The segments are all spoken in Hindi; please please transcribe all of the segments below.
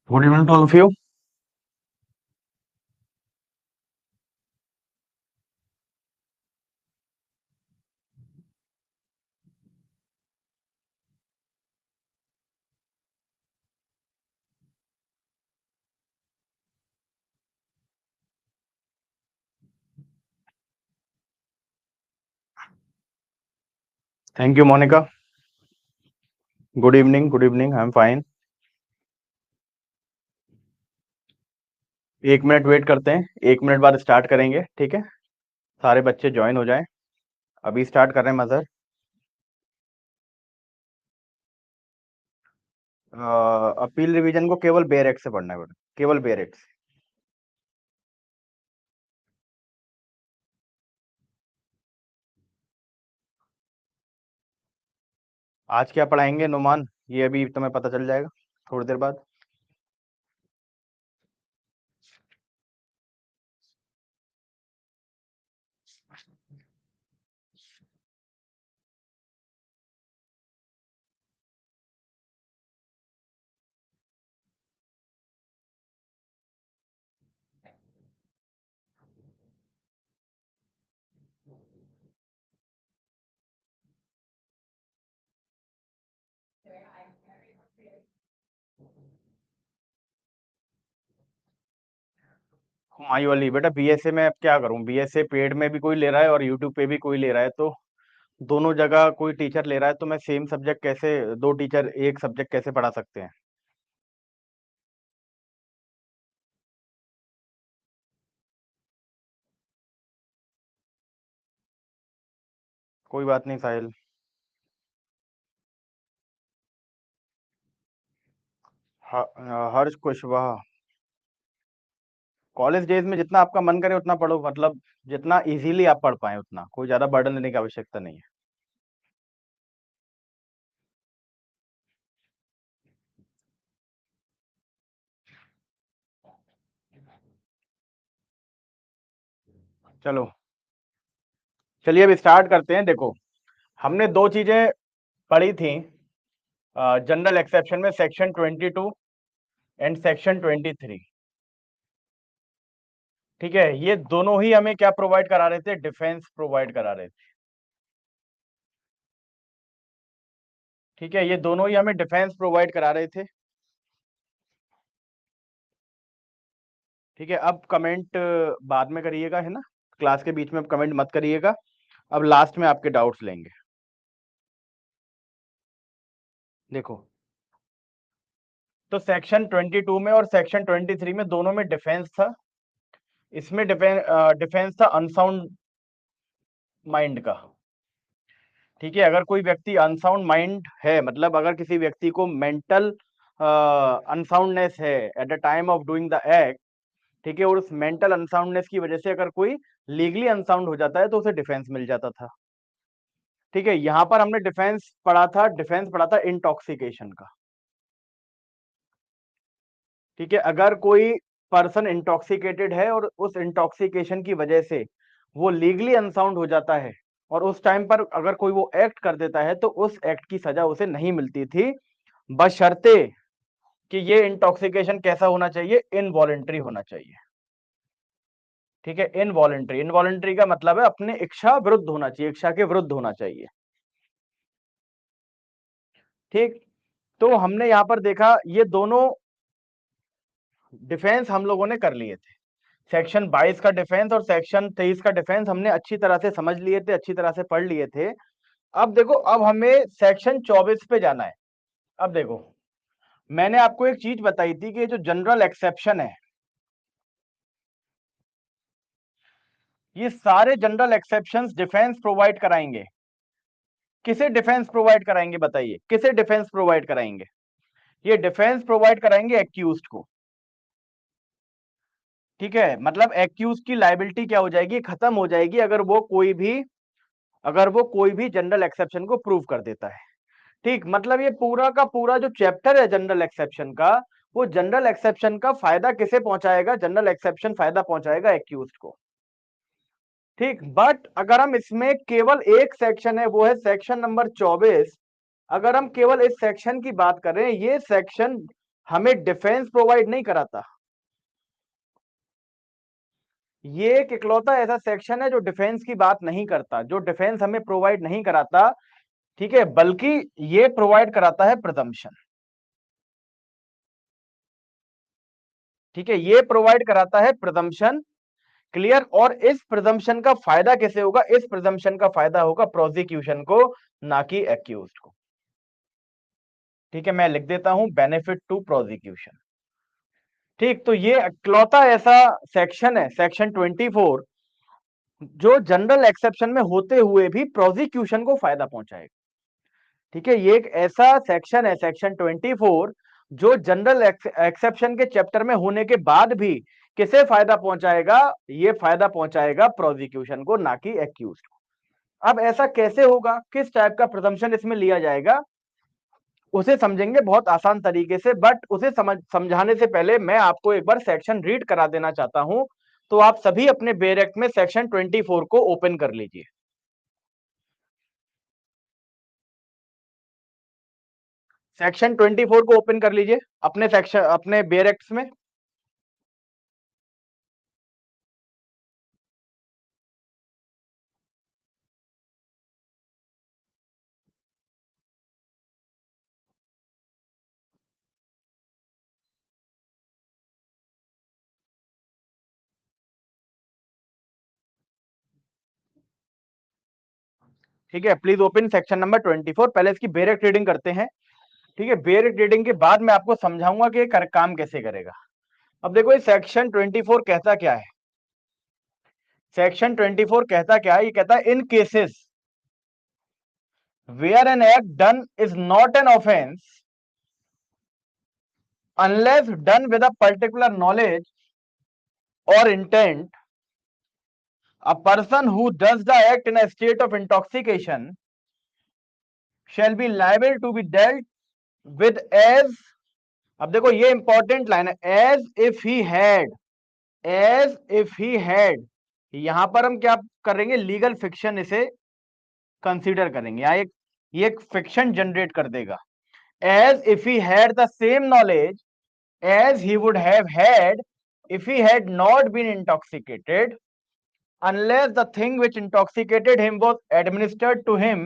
Good evening to all of you. Thank you, Monica. Good evening. Good evening. I'm fine. 1 minute wait करते हैं, 1 मिनट बाद स्टार्ट करेंगे, ठीक है। सारे बच्चे ज्वाइन हो जाएं। अभी स्टार्ट कर रहे हैं मजहर। अपील रिवीजन को केवल बेयर एक्ट से पढ़ना है बेटा, केवल बेयर एक्ट से। आज क्या पढ़ाएंगे नुमान, ये अभी तुम्हें पता चल जाएगा थोड़ी देर बाद। हुमायूं अली बेटा, बीएसए में अब क्या करूं, बीएसए पेड में भी कोई ले रहा है और यूट्यूब पे भी कोई ले रहा है, तो दोनों जगह कोई टीचर ले रहा है, तो मैं सेम सब्जेक्ट कैसे, दो टीचर एक सब्जेक्ट कैसे पढ़ा सकते हैं। कोई बात नहीं साहिल। हर्ष कुशवाहा। कॉलेज डेज में जितना आपका मन करे उतना पढ़ो, मतलब जितना इजीली आप पढ़ पाए उतना, कोई ज्यादा बर्डन लेने की आवश्यकता नहीं है। चलो, चलिए अब स्टार्ट करते हैं। देखो, हमने दो चीजें पढ़ी थी जनरल एक्सेप्शन में, सेक्शन 22 एंड सेक्शन 23। ठीक है, ये दोनों ही हमें क्या प्रोवाइड करा रहे थे, डिफेंस प्रोवाइड करा रहे थे। ठीक है, ये दोनों ही हमें डिफेंस प्रोवाइड करा रहे थे। ठीक है, अब कमेंट बाद में करिएगा, है ना, क्लास के बीच में अब कमेंट मत करिएगा। अब लास्ट में आपके डाउट्स लेंगे। देखो, तो सेक्शन 22 में और सेक्शन 23 में दोनों में डिफेंस था। इसमें डिफेंस था अनसाउंड माइंड का। ठीक है, अगर कोई व्यक्ति अनसाउंड माइंड है, मतलब अगर किसी व्यक्ति को मेंटल अनसाउंडनेस है at the time of doing the act, ठीक है, और उस मेंटल अनसाउंडनेस की वजह से अगर कोई लीगली अनसाउंड हो जाता है तो उसे डिफेंस मिल जाता था। ठीक है, यहां पर हमने डिफेंस पढ़ा था इंटॉक्सिकेशन का। ठीक है, अगर कोई पर्सन इंटॉक्सिकेटेड है और उस इंटॉक्सिकेशन की वजह से वो लीगली अनसाउंड हो जाता है, और उस टाइम पर अगर कोई वो एक्ट कर देता है, तो उस एक्ट की सजा उसे नहीं मिलती थी, बशर्ते कि ये इंटॉक्सिकेशन कैसा होना चाहिए, इनवॉलेंट्री होना चाहिए। ठीक है, इनवॉलेंट्री, इनवॉलेंट्री का मतलब है अपने इच्छा विरुद्ध होना चाहिए, इच्छा के विरुद्ध होना चाहिए। ठीक, तो हमने यहां पर देखा ये दोनों डिफेंस हम लोगों ने कर लिए थे। सेक्शन 22 का डिफेंस और सेक्शन 23 का डिफेंस हमने अच्छी तरह से समझ लिए थे, अच्छी तरह से पढ़ लिए थे। अब देखो, अब हमें सेक्शन 24 पे जाना है। अब देखो, मैंने आपको एक चीज बताई थी कि जो जनरल एक्सेप्शन है, ये सारे जनरल एक्सेप्शंस डिफेंस प्रोवाइड कराएंगे। किसे डिफेंस प्रोवाइड कराएंगे बताइए, किसे डिफेंस प्रोवाइड कराएंगे? ये डिफेंस प्रोवाइड कराएंगे एक्यूज्ड को। ठीक है, मतलब एक्यूज की लायबिलिटी क्या हो जाएगी, खत्म हो जाएगी, अगर वो कोई भी जनरल एक्सेप्शन को प्रूव कर देता है। ठीक, मतलब ये पूरा का पूरा जो चैप्टर है जनरल एक्सेप्शन का, वो जनरल एक्सेप्शन का फायदा किसे पहुंचाएगा, जनरल एक्सेप्शन फायदा पहुंचाएगा एक्यूज्ड को। ठीक, बट अगर हम इसमें केवल एक सेक्शन है, वो है सेक्शन नंबर 24, अगर हम केवल इस सेक्शन की बात करें, ये सेक्शन हमें डिफेंस प्रोवाइड नहीं कराता। ये एक इकलौता ऐसा सेक्शन है जो डिफेंस की बात नहीं करता, जो डिफेंस हमें प्रोवाइड नहीं कराता, ठीक है, बल्कि ये प्रोवाइड कराता है प्रिजम्पशन। ठीक है, ये प्रोवाइड कराता है प्रिजम्पशन। क्लियर। और इस प्रिजम्पशन का फायदा कैसे होगा? इस प्रिजम्पशन का फायदा होगा प्रोसिक्यूशन को, ना कि एक्यूज्ड को। ठीक है, मैं लिख देता हूं बेनिफिट टू प्रोसिक्यूशन। ठीक, तो ये इकलौता ऐसा सेक्शन है, सेक्शन 24, जो जनरल एक्सेप्शन में होते हुए भी प्रोसिक्यूशन को फायदा पहुंचाएगा। ठीक है, ये एक ऐसा सेक्शन है, सेक्शन 24, जो जनरल एक्सेप्शन के चैप्टर में होने के बाद भी किसे फायदा पहुंचाएगा? ये फायदा पहुंचाएगा प्रोसिक्यूशन को, ना कि एक्यूज्ड को। अब ऐसा कैसे होगा, किस टाइप का प्रिजम्पशन इसमें लिया जाएगा, उसे समझेंगे बहुत आसान तरीके से। बट उसे समझाने से पहले मैं आपको एक बार सेक्शन रीड करा देना चाहता हूं। तो आप सभी अपने बेयर एक्ट में सेक्शन 24 को ओपन कर लीजिए। सेक्शन 24 को ओपन कर लीजिए अपने सेक्शन, अपने बेयर एक्ट्स में। ठीक है, प्लीज ओपन सेक्शन नंबर 24। पहले इसकी बेयर एक्ट रीडिंग करते हैं। ठीक है, बेयर एक्ट रीडिंग के बाद मैं आपको समझाऊंगा कि ये काम कैसे करेगा। अब देखो, ये सेक्शन 24 कहता क्या है? सेक्शन 24 कहता क्या है? ये कहता है, in cases where an act done is not an offence unless done with a particular knowledge or intent, a person who does the act in a state of intoxication shall be liable to be dealt with as, अब देखो ये इंपॉर्टेंट लाइन है, एज इफ ही हैड। यहां पर हम क्या करेंगे? लीगल फिक्शन इसे कंसीडर करेंगे, या ये एक फिक्शन जनरेट कर देगा। As if he had the same knowledge as he would have had if he had not been intoxicated, unless the thing which intoxicated him was administered to him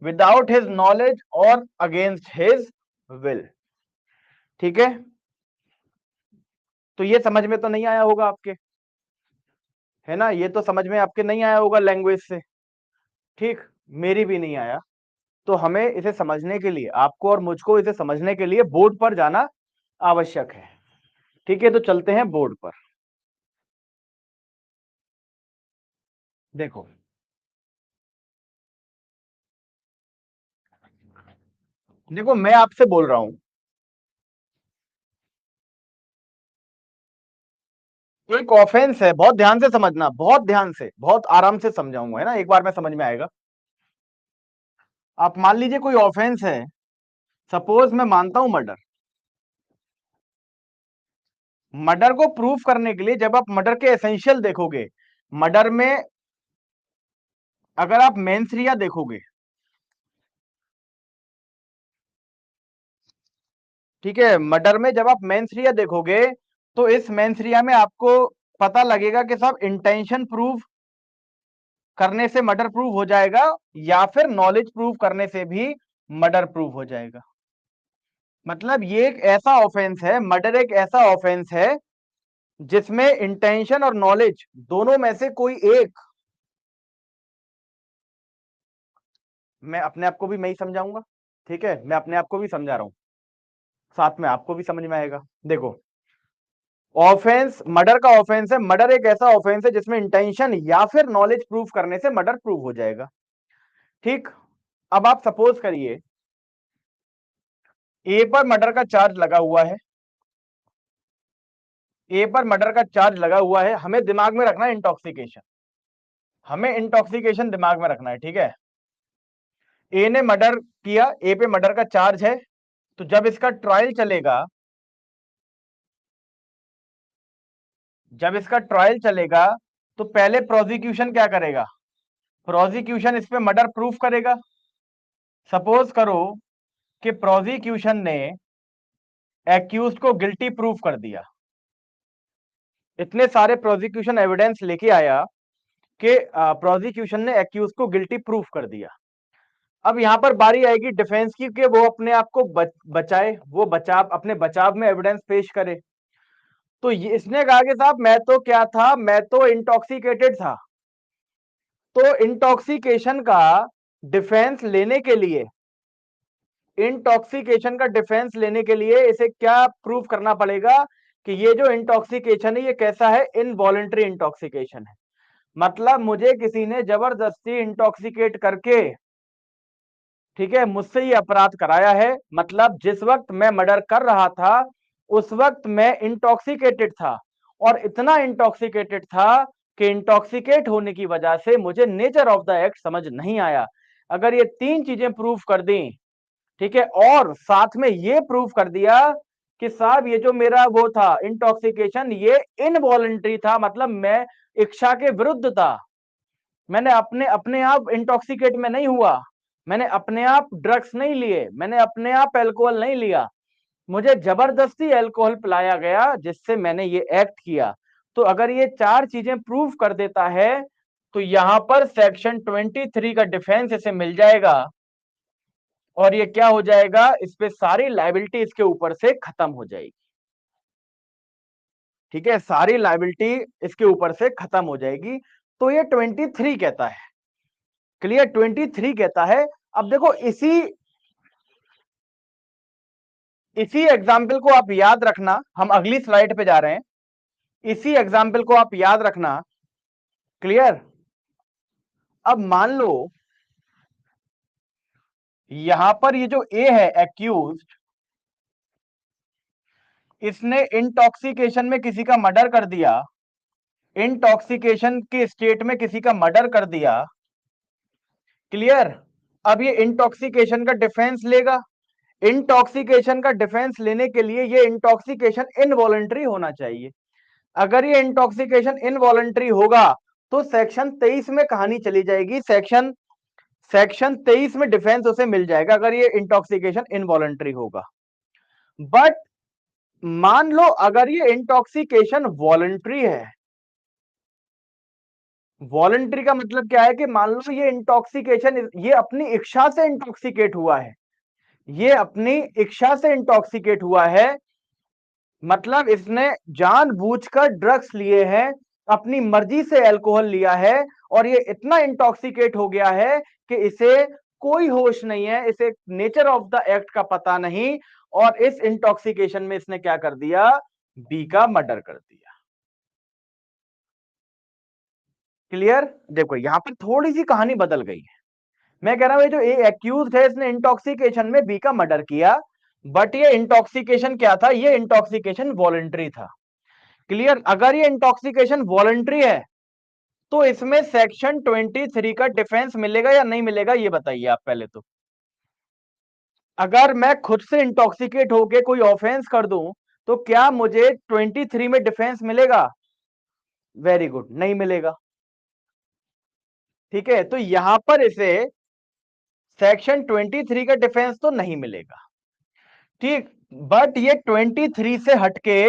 without his knowledge or against his will। ठीक है, तो ये समझ में तो नहीं आया होगा आपके, है ना? ये तो समझ में आपके नहीं आया होगा लैंग्वेज से। ठीक, मेरी भी नहीं आया। तो हमें इसे समझने के लिए, आपको और मुझको इसे समझने के लिए बोर्ड पर जाना आवश्यक है। ठीक है, तो चलते हैं बोर्ड पर। देखो, देखो मैं आपसे बोल रहा हूं, एक ऑफेंस है, बहुत ध्यान से समझना, बहुत ध्यान से, बहुत आराम से समझाऊंगा, है ना, एक बार में समझ में आएगा। आप मान लीजिए कोई ऑफेंस है, सपोज मैं मानता हूं मर्डर। मर्डर को प्रूफ करने के लिए जब आप मर्डर के एसेंशियल देखोगे, मर्डर में अगर आप मेंसरिया देखोगे, ठीक है, मर्डर में जब आप मेंसरिया देखोगे, तो इस मेंसरिया में आपको पता लगेगा कि साहब इंटेंशन प्रूव करने से मर्डर प्रूव हो जाएगा, या फिर नॉलेज प्रूव करने से भी मर्डर प्रूव हो जाएगा। मतलब ये एक ऐसा ऑफेंस है, मर्डर एक ऐसा ऑफेंस है जिसमें इंटेंशन और नॉलेज दोनों में से कोई एक, मैं अपने आप को भी मैं ही समझाऊंगा। ठीक है, मैं अपने आप को भी समझा रहा हूं, साथ में आपको भी समझ में आएगा। देखो, ऑफेंस, मर्डर का ऑफेंस है, मर्डर एक ऐसा ऑफेंस है जिसमें इंटेंशन या फिर नॉलेज प्रूव करने से मर्डर प्रूव हो जाएगा। ठीक, अब आप सपोज करिए ए पर मर्डर का चार्ज लगा हुआ है, ए पर मर्डर का चार्ज लगा हुआ है, हमें दिमाग में रखना है इंटॉक्सिकेशन, हमें इंटॉक्सिकेशन दिमाग में रखना है। ठीक है, ए ने मर्डर किया, ए पे मर्डर का चार्ज है, तो जब इसका ट्रायल चलेगा, जब इसका ट्रायल चलेगा, तो पहले प्रोसिक्यूशन क्या करेगा? प्रोसिक्यूशन इस पे मर्डर प्रूफ करेगा। सपोज करो कि प्रोसिक्यूशन ने एक्यूज को गिल्टी प्रूफ कर दिया, इतने सारे प्रोसिक्यूशन एविडेंस लेके आया कि प्रोसिक्यूशन ने एक्यूज को गिल्टी प्रूफ कर दिया। अब यहां पर बारी आएगी डिफेंस की कि वो अपने आप को बचाए, वो अपने बचाव में एविडेंस पेश करे। तो इसने कहा कि साहब मैं तो क्या था, मैं तो इंटॉक्सिकेटेड था। तो इंटॉक्सिकेशन का डिफेंस लेने के लिए, इंटॉक्सिकेशन का डिफेंस लेने के लिए इसे क्या प्रूफ करना पड़ेगा कि ये जो इंटॉक्सिकेशन है ये कैसा है, इनवॉलेंट्री इंटॉक्सिकेशन है। मतलब मुझे किसी ने जबरदस्ती इंटॉक्सिकेट करके, ठीक है, मुझसे ये अपराध कराया है। मतलब जिस वक्त मैं मर्डर कर रहा था उस वक्त मैं इंटॉक्सिकेटेड था, और इतना इंटॉक्सिकेटेड था कि इंटॉक्सिकेट होने की वजह से मुझे नेचर ऑफ द एक्ट समझ नहीं आया। अगर ये तीन चीजें प्रूफ कर दी, ठीक है, और साथ में ये प्रूफ कर दिया कि साहब ये जो मेरा वो था इंटॉक्सिकेशन ये इनवॉलेंट्री था, मतलब मैं इच्छा के विरुद्ध था, मैंने अपने अपने आप इंटॉक्सिकेट में नहीं हुआ, मैंने अपने आप ड्रग्स नहीं लिए, मैंने अपने आप अल्कोहल नहीं लिया, मुझे जबरदस्ती अल्कोहल पिलाया गया जिससे मैंने ये एक्ट किया। तो अगर ये चार चीजें प्रूफ कर देता है तो यहां पर सेक्शन 23 का डिफेंस इसे मिल जाएगा, और ये क्या हो जाएगा, इस पे सारी लायबिलिटी इसके ऊपर से खत्म हो जाएगी। ठीक है, सारी लायबिलिटी इसके ऊपर से खत्म हो जाएगी। तो ये 23 कहता है, क्लियर, 23 कहता है। अब देखो इसी इसी एग्जाम्पल को आप याद रखना, हम अगली स्लाइड पे जा रहे हैं, इसी एग्जाम्पल को आप याद रखना, क्लियर। अब मान लो यहां पर ये जो ए है एक्यूज, इसने इंटॉक्सिकेशन में किसी का मर्डर कर दिया, इंटॉक्सिकेशन के स्टेट में किसी का मर्डर कर दिया, क्लियर। अब ये इंटॉक्सिकेशन का डिफेंस लेगा, इंटॉक्सिकेशन का डिफेंस लेने के लिए ये इंटॉक्सिकेशन इनवॉलंटरी होना चाहिए। अगर ये इंटॉक्सिकेशन इनवॉलंटरी होगा तो सेक्शन 23 में कहानी चली जाएगी, सेक्शन सेक्शन 23 में डिफेंस उसे मिल जाएगा अगर ये इंटॉक्सिकेशन इनवॉलंटरी होगा। बट मान लो अगर ये इंटॉक्सिकेशन वॉलंटरी है, वॉलंटरी का मतलब क्या है कि मान लो ये इंटॉक्सिकेशन, ये अपनी इच्छा से इंटॉक्सिकेट हुआ है, ये अपनी इच्छा से इंटॉक्सिकेट हुआ है, मतलब इसने जानबूझकर ड्रग्स लिए हैं, अपनी मर्जी से अल्कोहल लिया है, और ये इतना इंटॉक्सिकेट हो गया है कि इसे कोई होश नहीं है, इसे नेचर ऑफ द एक्ट का पता नहीं, और इस इंटॉक्सिकेशन में इसने क्या कर दिया, बी का मर्डर कर दिया। क्लियर। देखो यहां पर थोड़ी सी कहानी बदल गई है। मैं कह रहा हूं ये जो ए एक्यूज है इसने इंटॉक्सिकेशन में बी का मर्डर किया, बट ये इंटॉक्सिकेशन क्या था, ये इंटॉक्सिकेशन वॉलंटरी था। क्लियर। अगर ये इंटॉक्सिकेशन वॉलंटरी है तो इसमें सेक्शन 23 का डिफेंस मिलेगा या नहीं मिलेगा, ये बताइए आप पहले तो। अगर मैं खुद से इंटॉक्सिकेट होके कोई ऑफेंस कर दूं तो क्या मुझे 23 में डिफेंस मिलेगा, वेरी गुड, नहीं मिलेगा। ठीक है, तो यहां पर इसे सेक्शन 23 का डिफेंस तो नहीं मिलेगा, ठीक। बट ये 23 से हटके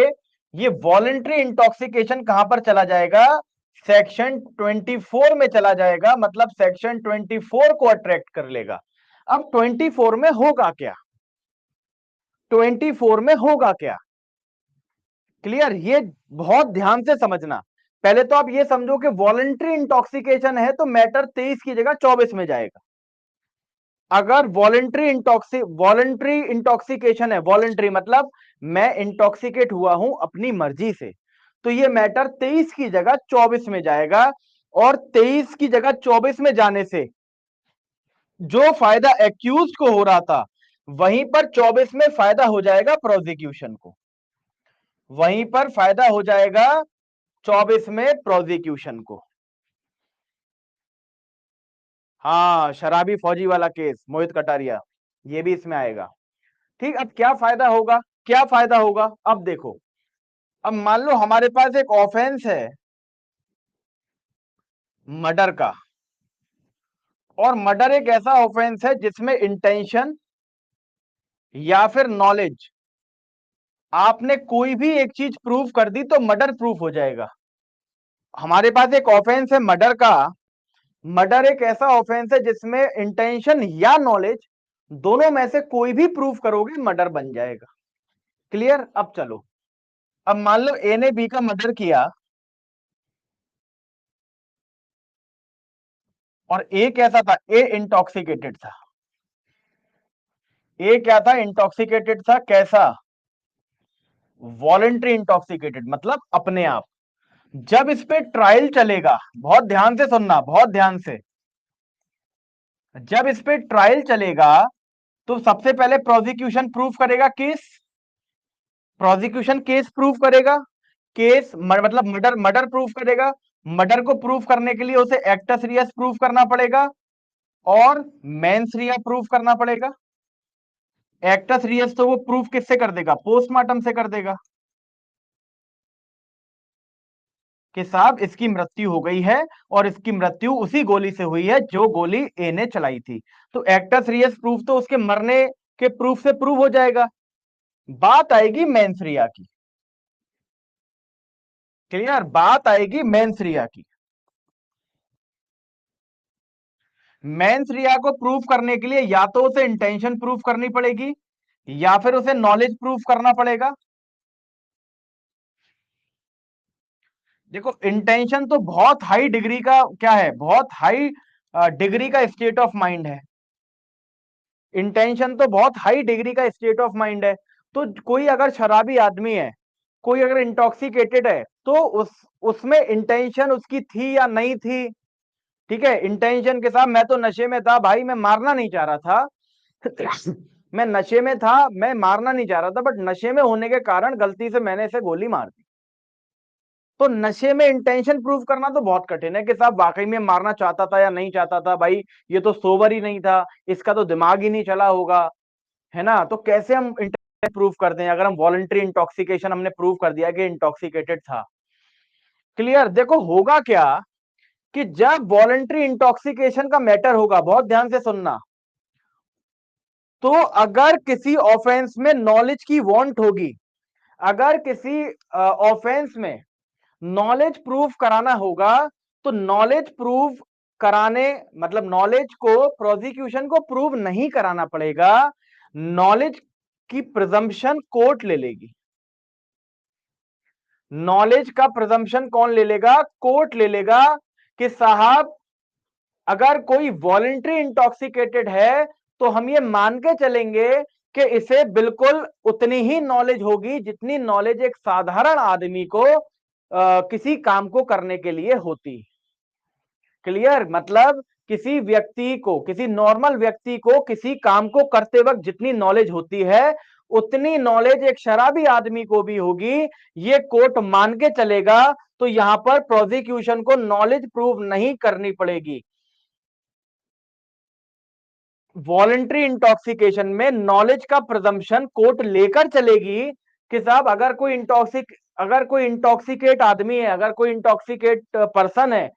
ये वॉलंटरी इंटॉक्सिकेशन कहां पर चला जाएगा, सेक्शन 24 में चला जाएगा, मतलब सेक्शन 24 को अट्रैक्ट कर लेगा। अब 24 में होगा क्या, 24 में होगा क्या, क्लियर, ये बहुत ध्यान से समझना। पहले तो आप ये समझो कि वॉलंटरी इंटॉक्सिकेशन है तो मैटर 23 की जगह 24 में जाएगा। अगर वॉलंटरी इंटॉक्सिकेशन है, वॉलंटरी मतलब मैं इंटॉक्सिकेट हुआ हूं अपनी मर्जी से, तो ये मैटर 23 की जगह 24 में जाएगा, और 23 की जगह 24 में जाने से जो फायदा एक्यूज को हो रहा था वहीं पर 24 में फायदा हो जाएगा प्रोसिक्यूशन को, वहीं पर फायदा हो जाएगा 24 में प्रोसिक्यूशन को। हाँ, शराबी फौजी वाला केस, मोहित कटारिया, ये भी इसमें आएगा। ठीक, अब क्या फायदा होगा, क्या फायदा होगा, अब देखो। अब मान लो हमारे पास एक ऑफेंस है मर्डर का, और मर्डर एक ऐसा ऑफेंस है जिसमें इंटेंशन या फिर नॉलेज आपने कोई भी एक चीज प्रूव कर दी तो मर्डर प्रूफ हो जाएगा। हमारे पास एक ऑफेंस है मर्डर का। मर्डर एक ऐसा ऑफेंस है जिसमें इंटेंशन या नॉलेज दोनों में से कोई भी प्रूफ करोगे मर्डर बन जाएगा। क्लियर? अब चलो, अब मान लो ए ने बी का मर्डर किया और ए कैसा था? ए इंटॉक्सिकेटेड था। ए क्या था? इंटॉक्सिकेटेड था। कैसा? वॉलेंट्री इंटॉक्सिकेटेड, मतलब अपने आप। जब इस पे ट्रायल चलेगा, बहुत ध्यान से सुनना, बहुत ध्यान से, जब इस पे ट्रायल चलेगा तो सबसे पहले प्रोसिक्यूशन प्रूफ करेगा केस। प्रोसिक्यूशन केस प्रूफ करेगा। केस मतलब मर्डर, मर्डर प्रूफ करेगा। मर्डर को प्रूफ करने के लिए उसे एक्टस रियस प्रूफ करना पड़ेगा और मेंस रिया प्रूफ करना पड़ेगा। एक्टस रियस तो वो प्रूफ किससे कर देगा? पोस्टमार्टम से कर देगा कि साहब इसकी मृत्यु हो गई है और इसकी मृत्यु उसी गोली से हुई है जो गोली ए ने चलाई थी। तो एक्टस रियस प्रूफ तो उसके मरने के प्रूफ से प्रूव हो जाएगा। बात आएगी मेंस रिया की। क्लियर? बात आएगी मेंस रिया की। मेंस रिया को प्रूफ करने के लिए या तो उसे इंटेंशन प्रूफ करनी पड़ेगी या फिर उसे नॉलेज प्रूफ करना पड़ेगा। देखो, इंटेंशन तो बहुत हाई डिग्री का क्या है, बहुत हाई डिग्री का स्टेट ऑफ माइंड है। इंटेंशन तो बहुत हाई डिग्री का स्टेट ऑफ माइंड है। तो कोई अगर शराबी आदमी है, कोई अगर इंटॉक्सिकेटेड है, तो उसमें इंटेंशन उसकी थी या नहीं थी? ठीक है, इंटेंशन के साथ मैं तो नशे में था भाई, मैं मारना नहीं चाह रहा था। मैं नशे में था, मैं मारना नहीं चाह रहा था, बट नशे में होने के कारण गलती से मैंने इसे गोली मार दी। तो नशे में इंटेंशन प्रूव करना तो बहुत कठिन है कि साहब वाकई में मारना चाहता था या नहीं चाहता था। भाई ये तो सोबर ही नहीं था, इसका तो दिमाग ही नहीं चला होगा, है ना? तो कैसे हम इंटेंशन प्रूव करते हैं अगर हम वॉलंटरी इंटॉक्सिकेशन हमने प्रूव कर दिया कि इंटॉक्सिकेटेड था? क्लियर? देखो होगा क्या कि जब वॉलंटरी इंटॉक्सिकेशन का मैटर होगा, बहुत ध्यान से सुनना, तो अगर किसी ऑफेंस में नॉलेज की वांट होगी, अगर किसी ऑफेंस में नॉलेज प्रूफ कराना होगा, तो नॉलेज प्रूफ कराने मतलब नॉलेज को प्रोसिक्यूशन को प्रूव नहीं कराना पड़ेगा। नॉलेज की प्रिजम्पशन कोर्ट ले लेगी। नॉलेज का प्रिजम्पशन कौन ले लेगा? कोर्ट ले लेगा कि साहब अगर कोई वॉलंटरी इंटॉक्सिकेटेड है तो हम ये मान के चलेंगे कि इसे बिल्कुल उतनी ही नॉलेज होगी जितनी नॉलेज एक साधारण आदमी को किसी काम को करने के लिए होती। क्लियर? मतलब किसी व्यक्ति को, किसी नॉर्मल व्यक्ति को किसी काम को करते वक्त जितनी नॉलेज होती है, उतनी नॉलेज एक शराबी आदमी को भी होगी, ये कोर्ट मान के चलेगा। तो यहां पर प्रोसिक्यूशन को नॉलेज प्रूव नहीं करनी पड़ेगी। वॉलंटरी इंटॉक्सिकेशन में नॉलेज का प्रिजम्पशन कोर्ट लेकर चलेगी कि साहब अगर कोई इंटॉक्सिकेट आदमी है, अगर कोई इंटॉक्सिकेट पर्सन है,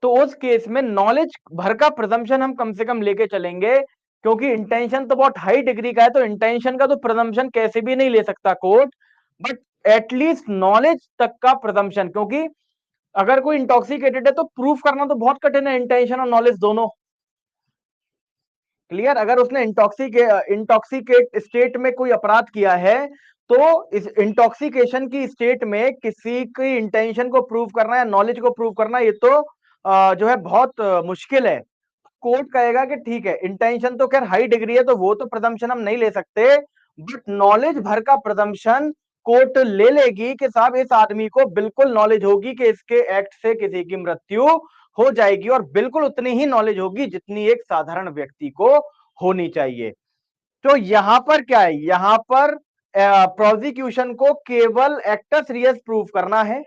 तो उस केस में नॉलेज भर का प्रिजम्पशन हम कम से कम लेके चलेंगे। क्योंकि इंटेंशन तो बहुत हाई डिग्री का है, तो इंटेंशन का तो प्रिजम्पशन कैसे भी नहीं ले सकता कोर्ट, बट एटलीस्ट नॉलेज तक का प्रिजम्पशन। क्योंकि अगर कोई इंटॉक्सिकेटेड है तो प्रूफ करना तो बहुत कठिन है, इंटेंशन और नॉलेज दोनों। क्लियर? अगर उसने इंटॉक्सिकेट स्टेट में कोई अपराध किया है, तो इस इंटॉक्सिकेशन की स्टेट में किसी की इंटेंशन को प्रूव करना या नॉलेज को प्रूव करना, ये तो जो है बहुत मुश्किल है। कोर्ट कहेगा कि ठीक है, इंटेंशन तो खैर हाई डिग्री है, तो वो तो प्रिजम्पशन हम नहीं ले सकते, बट नॉलेज भर का प्रिजम्पशन कोर्ट ले लेगी कि साहब इस आदमी को बिल्कुल नॉलेज होगी कि इसके एक्ट से किसी की मृत्यु हो जाएगी, और बिल्कुल उतनी ही नॉलेज होगी जितनी एक साधारण व्यक्ति को होनी चाहिए। तो यहां पर क्या है? यहां पर प्रोसिक्यूशन को केवल एक्टस रियस प्रूव करना है,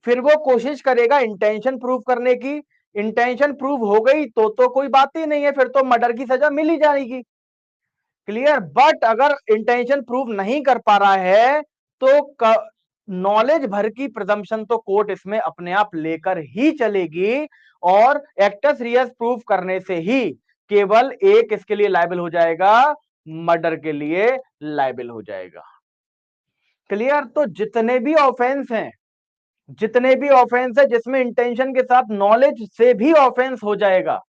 फिर वो कोशिश करेगा इंटेंशन प्रूव करने की। इंटेंशन प्रूव हो गई तो कोई बात ही नहीं है, फिर तो मर्डर की सजा मिल ही जाएगी। क्लियर? बट अगर इंटेंशन प्रूव नहीं कर पा रहा है, तो नॉलेज भर की प्रिजम्पशन तो कोर्ट इसमें अपने आप लेकर ही चलेगी, और एक्टस रियस प्रूव करने से ही केवल एक इसके लिए लायबल हो जाएगा, मर्डर के लिए लायबल हो जाएगा। क्लियर? तो जितने भी ऑफेंस हैं, जितने भी ऑफेंस है जिसमें इंटेंशन के साथ नॉलेज से भी ऑफेंस हो जाएगा,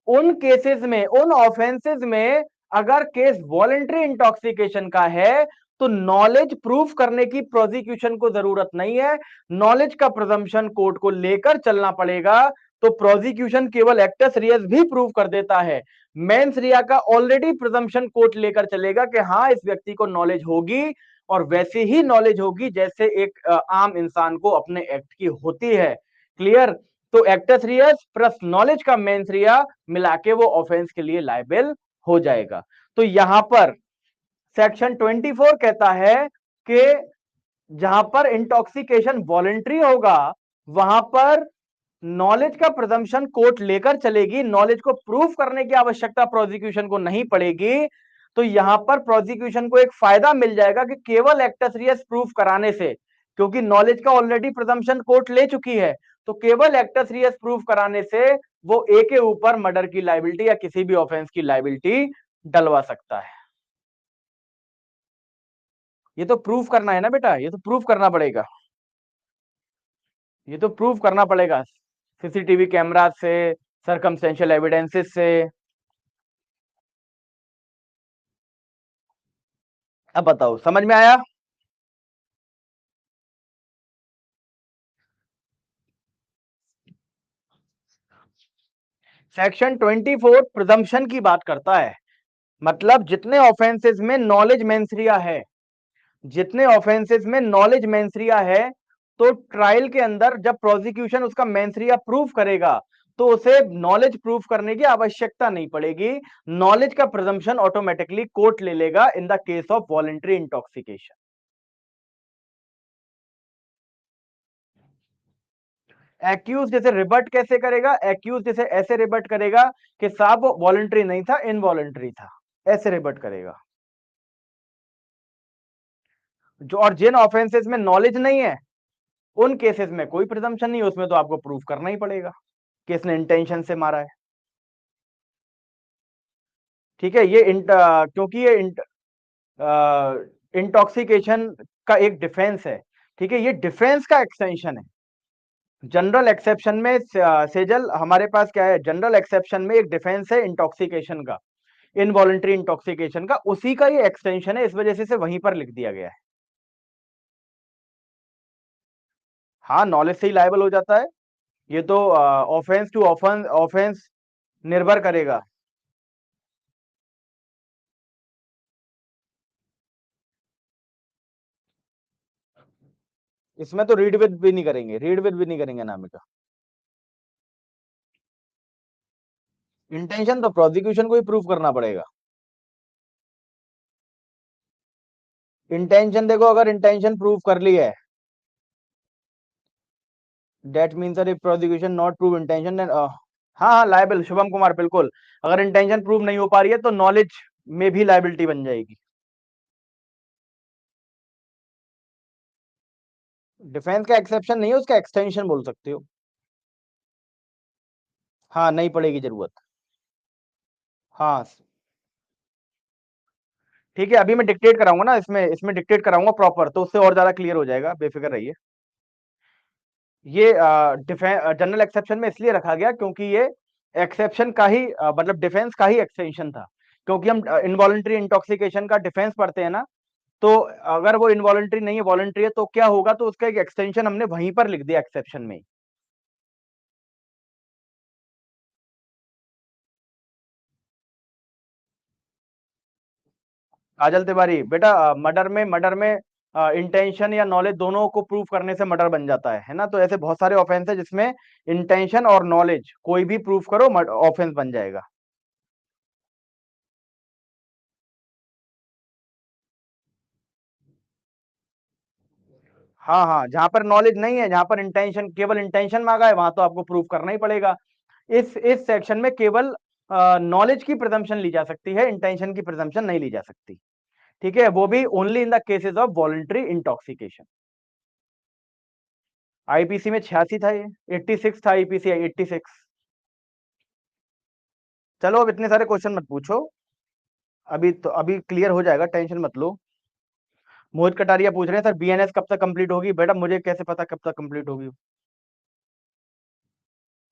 उन केसेस में, उन ऑफेंसेस में अगर केस वॉलेंट्री इंटॉक्सिकेशन का है तो नॉलेज प्रूफ करने की प्रोसिक्यूशन को जरूरत नहीं है, नॉलेज का प्रिजम्पशन कोर्ट को लेकर चलना पड़ेगा। तो प्रोसिक्यूशन केवल एक्टस रियस भी प्रूव कर देता है, मेंस रिया का ऑलरेडी प्रिजम्पशन कोर्ट लेकर चलेगा कि हाँ इस व्यक्ति को नॉलेज होगी, और वैसे ही नॉलेज होगी जैसे एक आम इंसान को अपने एक्ट की होती है। क्लियर? तो एक्टस रियस प्लस नॉलेज का मेंस रिया मिला के वो ऑफेंस के लिए लायबल हो जाएगा। तो यहां पर सेक्शन 24 कहता है कि जहां पर इंटॉक्सिकेशन वॉलेंट्री होगा वहां पर नॉलेज का प्रिजम्पशन कोर्ट लेकर चलेगी, नॉलेज को प्रूफ करने की आवश्यकता प्रोसिक्यूशन को नहीं पड़ेगी। तो यहां पर प्रोसिक्यूशन को एक फायदा मिल जाएगा कि केवल एक्टस रियस प्रूफ कराने से, क्योंकि नॉलेज का ऑलरेडी प्रिजम्पशन कोर्ट ले चुकी है, तो केवल एक्टस रियस प्रूफ कराने से वो ए के ऊपर मर्डर की लायबिलिटी या किसी भी ऑफेंस की लायबिलिटी डलवा सकता है। ये तो प्रूफ करना है ना बेटा, ये तो प्रूफ करना पड़ेगा, ये तो प्रूफ करना पड़ेगा सीसीटीवी कैमरा से, सर्कमस्टेंशियल एविडेंसेस से। अब बताओ समझ में आया? सेक्शन 24 प्रिजम्पशन की बात करता है, मतलब जितने ऑफेंसेस में नॉलेज मेंसरिया है, जितने ऑफेंसेस में नॉलेज मेंसरिया है, तो ट्रायल के अंदर जब प्रोसिक्यूशन उसका मेंसरिया प्रूफ करेगा तो उसे नॉलेज प्रूफ करने की आवश्यकता नहीं पड़ेगी, नॉलेज का प्रिजम्पशन ऑटोमेटिकली कोर्ट ले लेगा in the case of voluntary intoxication. Accuse जैसे रिबट कैसे करेगा? एक्यूज जैसे ऐसे रिबट करेगा कि साहब वो वॉलंटरी नहीं था, इनवॉलंटरी था, ऐसे रिबट करेगा। जो और जिन ऑफेंसेस में नॉलेज नहीं है उन केसेस में कोई प्रिजम्पशन नहीं, उसमें तो आपको प्रूफ करना ही पड़ेगा कि इसने इंटेंशन से मारा है। ठीक है? क्योंकि ये इंटॉक्सिकेशन का एक डिफेंस है, ठीक है, ये डिफेंस का एक्सटेंशन है। जनरल एक्सेप्शन में सेजल हमारे पास क्या है, जनरल एक्सेप्शन में एक डिफेंस है इंटॉक्सिकेशन का, इनवॉलंटरी इंटॉक्सिकेशन का, उसी का ये एक्सटेंशन है, इस वजह से वहीं पर लिख दिया गया है। हाँ, नॉलेज से ही लायबल हो जाता है, ये तो ऑफेंस टू ऑफेंस ऑफेंस निर्भर करेगा। इसमें तो रीड विद भी नहीं करेंगे, रीड विद भी नहीं करेंगे नामिका। इंटेंशन तो प्रोसिक्यूशन को ही प्रूव करना पड़ेगा। इंटेंशन देखो, अगर इंटेंशन प्रूव कर ली है, that means that if prosecution not prove intention then हाँ हाँ लायबल, शुभम कुमार बिल्कुल, अगर इंटेंशन प्रूव नहीं हो पा रही है तो नॉलेज में भी लायबिलिटी बन जाएगी। डिफेंस का एक्सेप्शन नहीं है, उसका एक्सटेंशन बोल सकते हो। हाँ, नहीं पड़ेगी जरूरत। हाँ ठीक है, अभी मैं डिक्टेट कराऊंगा ना, इसमें इसमें डिक्टेट कराऊंगा प्रॉपर, तो उससे और ज्यादा क्लियर हो जाएगा, बेफिक्र रहिए। ये जनरल एक्सेप्शन में इसलिए रखा गया क्योंकि ये एक्सेप्शन का ही मतलब डिफेंस का ही एक्सटेंशन था, क्योंकि हम इनवॉलंटरी इंटॉक्सिकेशन का डिफेंस पढ़ते हैं ना, तो अगर वो इनवॉलंटरी नहीं है वॉलंटरी है तो क्या होगा, तो उसका एक एक्सटेंशन हमने वहीं पर लिख दिया एक्सेप्शन में। काजल तिवारी बेटा, मर्डर में इंटेंशन या नॉलेज दोनों को प्रूव करने से मर्डर बन जाता है ना, तो ऐसे बहुत सारे ऑफेंस है जिसमें इंटेंशन और नॉलेज कोई भी प्रूव करो ऑफेंस बन जाएगा। हाँ हाँ, जहां पर नॉलेज नहीं है, जहां पर इंटेंशन, केवल इंटेंशन मांगा है, वहां तो आपको प्रूव करना ही पड़ेगा। इस सेक्शन में केवल नॉलेज की प्रिजम्पशन ली जा सकती है, इंटेंशन की प्रिजम्पशन नहीं ली जा सकती। ठीक है? वो भी only in the cases of voluntary intoxication. IPC में 86 था, ये 86 था, आईपीसी 86। चलो अब इतने सारे क्वेश्चन मत पूछो, अभी तो अभी क्लियर हो जाएगा, टेंशन मत लो। मोहित कटारिया पूछ रहे हैं सर बीएनएस कब तक कंप्लीट होगी। बेटा मुझे कैसे पता कब तक कंप्लीट होगी।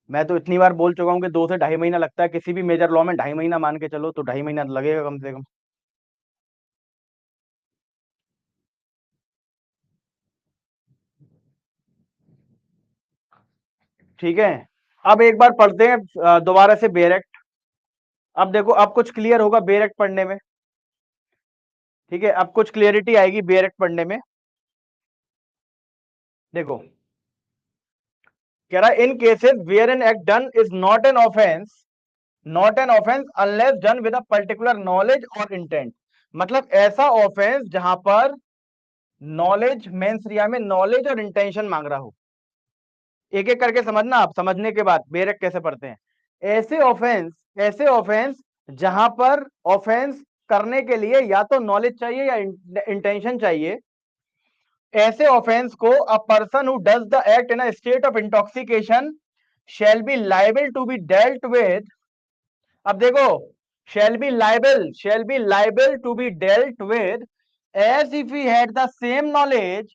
मैं तो इतनी बार बोल चुका हूँ कि 2 से ढाई महीना लगता है किसी भी मेजर लॉ में। 2.5 महीना मान के चलो तो 2.5 महीना लगेगा कम से कम। ठीक है, अब एक बार पढ़ते हैं दोबारा से बेयर एक्ट। अब देखो अब कुछ क्लियर होगा बेयर एक्ट पढ़ने में। ठीक है, अब कुछ क्लियरिटी आएगी बेयर एक्ट पढ़ने में। देखो कह रहा है in cases where an act done is not an offence unless done with a particular knowledge और इंटेंट। मतलब ऐसा ऑफेंस जहां पर नॉलेज मेंस रिया में नॉलेज और इंटेंशन मांग रहा हो। एक एक करके समझना, आप समझने के बाद बेयर एक्ट कैसे पढ़ते हैं। ऐसे ऑफेंस जहां पर ऑफेंस करने के लिए या तो नॉलेज चाहिए या इंटेंशन चाहिए। ऐसे ऑफेंस को a person who does the act in a state of intoxication shall be liable to be dealt with. अब देखो shall be liable to be dealt with as if he had the same knowledge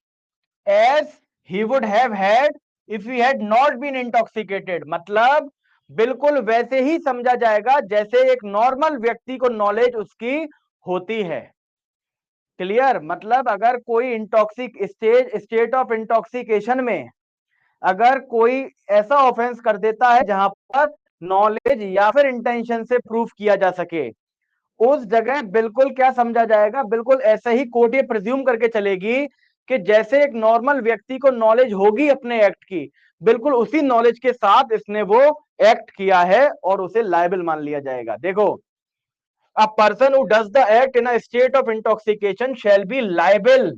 as he would have had if he had not been intoxicated। मतलब बिल्कुल वैसे ही समझा जाएगा जैसे एक नॉर्मल व्यक्ति को नॉलेज उसकी होती है। क्लियर। मतलब अगर कोई इंटॉक्सिक स्टेट ऑफ इंटॉक्सिकेशन में अगर कोई ऐसा ऑफेंस कर देता है जहां पर नॉलेज या फिर इंटेंशन से प्रूफ किया जा सके, उस जगह बिल्कुल क्या समझा जाएगा, बिल्कुल ऐसे ही कोर्ट ये प्रिज्यूम करके चलेगी कि जैसे एक नॉर्मल व्यक्ति को नॉलेज होगी अपने एक्ट की, बिल्कुल उसी नॉलेज के साथ इसने वो एक्ट किया है और उसे लायबल मान लिया जाएगा। देखो a person who does the act in a state of intoxication shall be liable